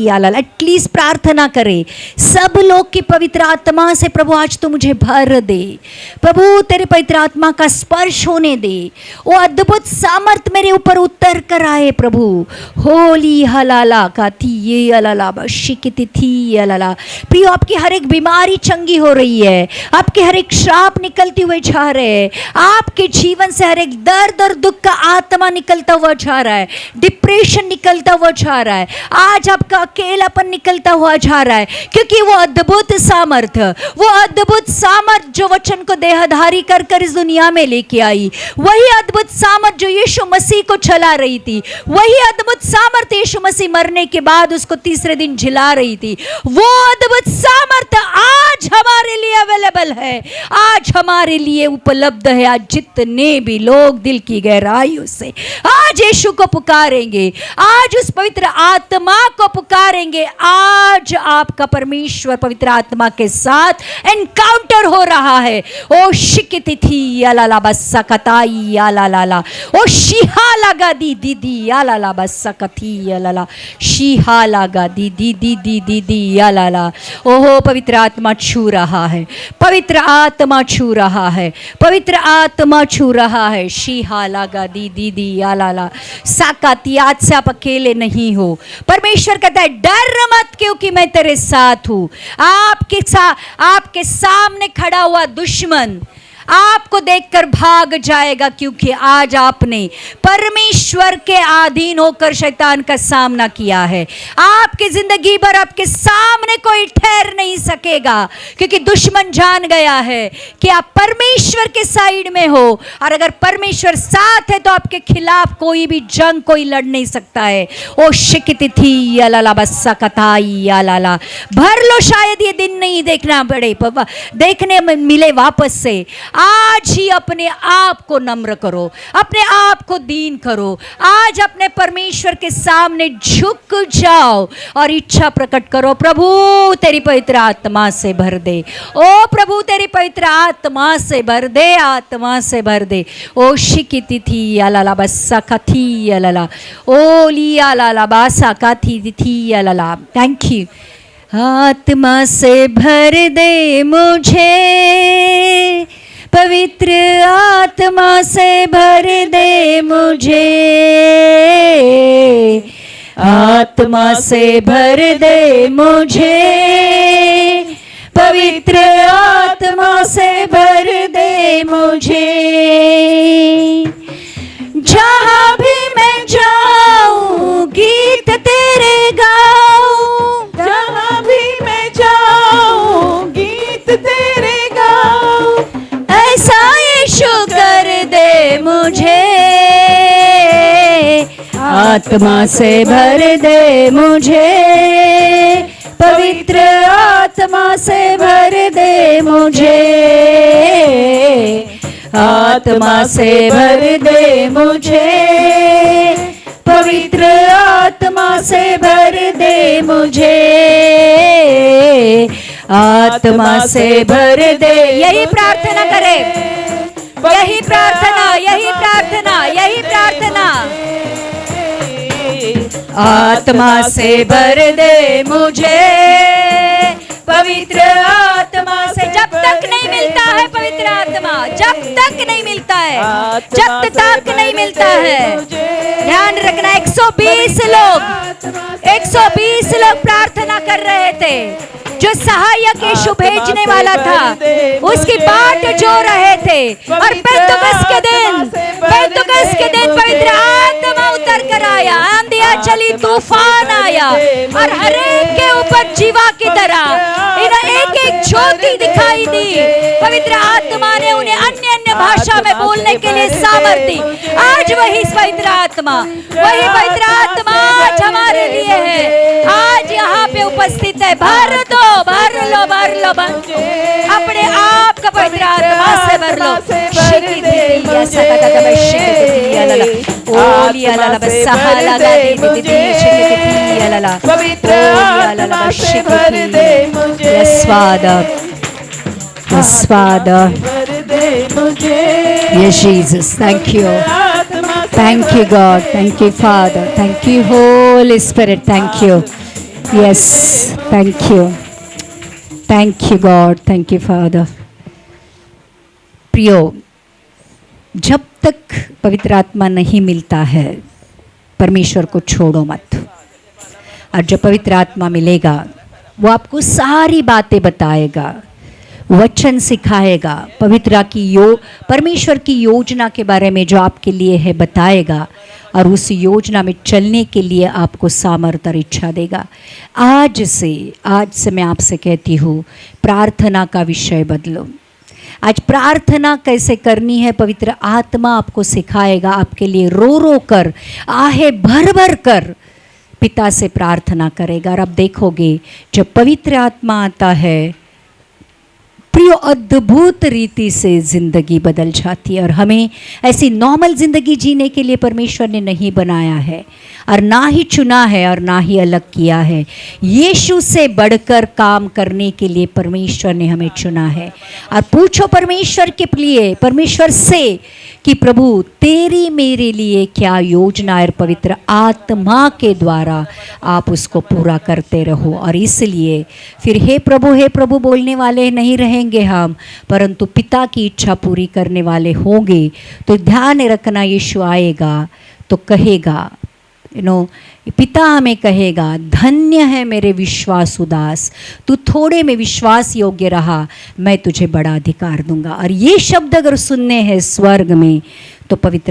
Speaker 1: यालाला। एटलीस्ट प्रार्थना करे सब लोग की पवित्र आत्मा से, प्रभु आज तो मुझे भर दे, प्रभु तेरे पवित्र आत्मा का स्पर्श होने दे, वो अद्भुत सामर्थ मेरे ऊपर उतर कर आए प्रभु। होली हलाला का थी ये अलाला बाशिकी थी यालाला। प्रियो, आपकी हर एक बीमारी चंगी हो रही है, आपके हर एक श्राप निकलते हुए जा रहे हैं, आपके जीवन से हर एक दर्द और दुख का आत्मा निकलता हुआ जा रहा है, डिप्रेशन निकलता हुआ जा रहा है, आज आपका अकेलापन निकलता हुआ जा रहा है, क्योंकि वो अद्भुत सामर्थ, वो अद्भुत सामर्थ जो वचन को देहधारी कर कर इस दुनिया में लेके आई, वही अद्भुत सामर्थ जो यीशु मसीह को चला रही थी, वही अद्भुत सामर्थ यीशु मसीह मरने के बाद उसको तीसरे दिन जिला रही थी, वो अद्भुत सामर्थ आज हमारे लिए अवेलेबल है, आज हमारे लिए उपलब्ध है। आज जितने भी लोग दिल की गहराइयों से आज यीशु को पुकारेंगे, आज उस पवित्र आत्मा को पुकारेंगे, आज आपका परमेश्वर पवित्र आत्मा के साथ एनकाउंटर हो रहा है। ओ शिकिति थी यालाला बस्सा कताई यालाला, ओ शिहा लगा दी दीदी यालाला बस्सा कथी यालाला शिहा लगा दी दीदी दीदी यालाला। ओहो, पवित्र आत्मा छू रहा है, पवित्र आत्मा छू रहा है, पवित्र आत्मा छू रहा है। शिहा लगा दी दीदी यालाला साकाती। आज से आप अकेले नहीं हो, परमेश्वर कहता है डर मत, क्योंकि मैं तेरे साथ हूं। आपके सामने खड़ा हुआ दुश्मन, आपको देखकर भाग जाएगा, क्योंकि आज आपने परमेश्वर के अधीन होकर शैतान का सामना किया है। आपकी जिंदगी भर आपके सामने कोई ठहर नहीं सकेगा, क्योंकि दुश्मन जान गया है कि आप परमेश्वर के साइड में हो, और अगर परमेश्वर साथ है तो आपके खिलाफ कोई भी जंग कोई लड़ नहीं सकता है। ओ शिकती थी अलाला बस्सा कथाई अलाला, भर लो, शायद ये दिन नहीं देखना पड़े, देखने में मिले वापस से। आज ही अपने आप को नम्र करो, अपने आप को दीन करो, आज अपने परमेश्वर के सामने झुक जाओ और इच्छा प्रकट करो, प्रभु तेरी पवित्र आत्मा से भर दे, ओ प्रभु तेरी पवित्र आत्मा से भर दे, आत्मा से भर दे। ओ शिकिति थी अलाला बस्सा कथी अलाला, ओ लिया लाला बासा कथी थी अलाला। Thank you. आत्मा से भर दे मुझे, पवित्र आत्मा से भर दे मुझे, आत्मा से भर दे मुझे, पवित्र आत्मा से भर दे मुझे। जहाँ भी मैं जाऊं गीत तेरे गाऊं,
Speaker 2: जहाँ भी मैं जाऊं गीत तेरे गाऊं,
Speaker 1: ऐसा यीशु कर दे मुझे, आत्मा से भर दे मुझे, पवित्र आत्मा से भर दे मुझे, आत्मा से भर दे मुझे, पवित्र आत्मा से भर दे मुझे, आत्मा से भर दे। यही प्रार्थना करें, यही प्रार्थना, यही प्रार्थना, यही प्रार्थना। आत्मा से भर दे मुझे, पवित्र आत्मा से। जब तक नहीं मिलता है पवित्र आत्मा, जब तक नहीं मिलता है, जब तक नहीं मिलता है। ध्यान रखना, 120 लोग प्रार्थना कर रहे थे, जो सहायक यीशु भेजने वाला था उसकी बाट जो रहे थे। और पेंतुकस के दिन पवित्र आत्मा उतर कर आया, आंधियां चली, तूफान आया, और हर एक के ऊपर जीवा की तरह इन्हें एक एक ज्योति दिखाई दी। पवित्र आत्मा ने उन्हें अन्य अन्य भाषा में बोलने के लिए सामर्थ्य दी। आज वही पवित्र आत्मा आज हमारे लिए है, आज यहाँ पे उपस्थित है। भर लो, अपने आप का पवित्र आत्मा से भर लो।
Speaker 2: पवित्र आत्मा से भर दे मुझे,
Speaker 1: Yes, Father. Yes, Father. Yes, Jesus. Thank you. Thank you, God. Thank you, Father. Thank you, Holy Spirit. Thank you. Yes. Thank you. Thank you, God. Thank you, Father. प्रियो, जब तक पवित्र आत्मा नहीं मिलता है, परमेश्वर को छोड़ो मत। और जब पवित्र आत्मा मिलेगा, वो आपको सारी बातें बताएगा, वचन सिखाएगा, परमेश्वर की योजना के बारे में जो आपके लिए है बताएगा, और उस योजना में चलने के लिए आपको सामर्थ्य और इच्छा देगा। आज से मैं आपसे कहती हूँ, प्रार्थना का विषय बदलो। आज प्रार्थना कैसे करनी है पवित्र आत्मा आपको सिखाएगा। आपके लिए रो रो कर, आहे भर भर कर पिता से प्रार्थना करेगा। और अब देखोगे जब पवित्र आत्मा आता है, प्रियो, अद्भुत रीति से ज़िंदगी बदल जाती है। और हमें ऐसी नॉर्मल ज़िंदगी जीने के लिए परमेश्वर ने नहीं बनाया है, और ना ही चुना है, और ना ही अलग किया है। यीशु से बढ़कर काम करने के लिए परमेश्वर ने हमें चुना है। और पूछो परमेश्वर से कि प्रभु तेरी मेरे लिए क्या योजना है, पवित्र आत्मा के द्वारा आप उसको पूरा करते रहो। और इसलिए फिर हे प्रभु बोलने वाले नहीं रहेंगे हम, परंतु पिता की इच्छा पूरी करने वाले होंगे। तो ध्यान रखना, यीशु आएगा तो कहेगा, पिता हमें कहेगा, धन्य है मेरे विश्वास उदास, तू थोड़े में विश्वास योग्य रहा, मैं तुझे बड़ा अधिकार दूंगा। और ये शब्द अगर सुनने हैं स्वर्ग में, तो पवित्र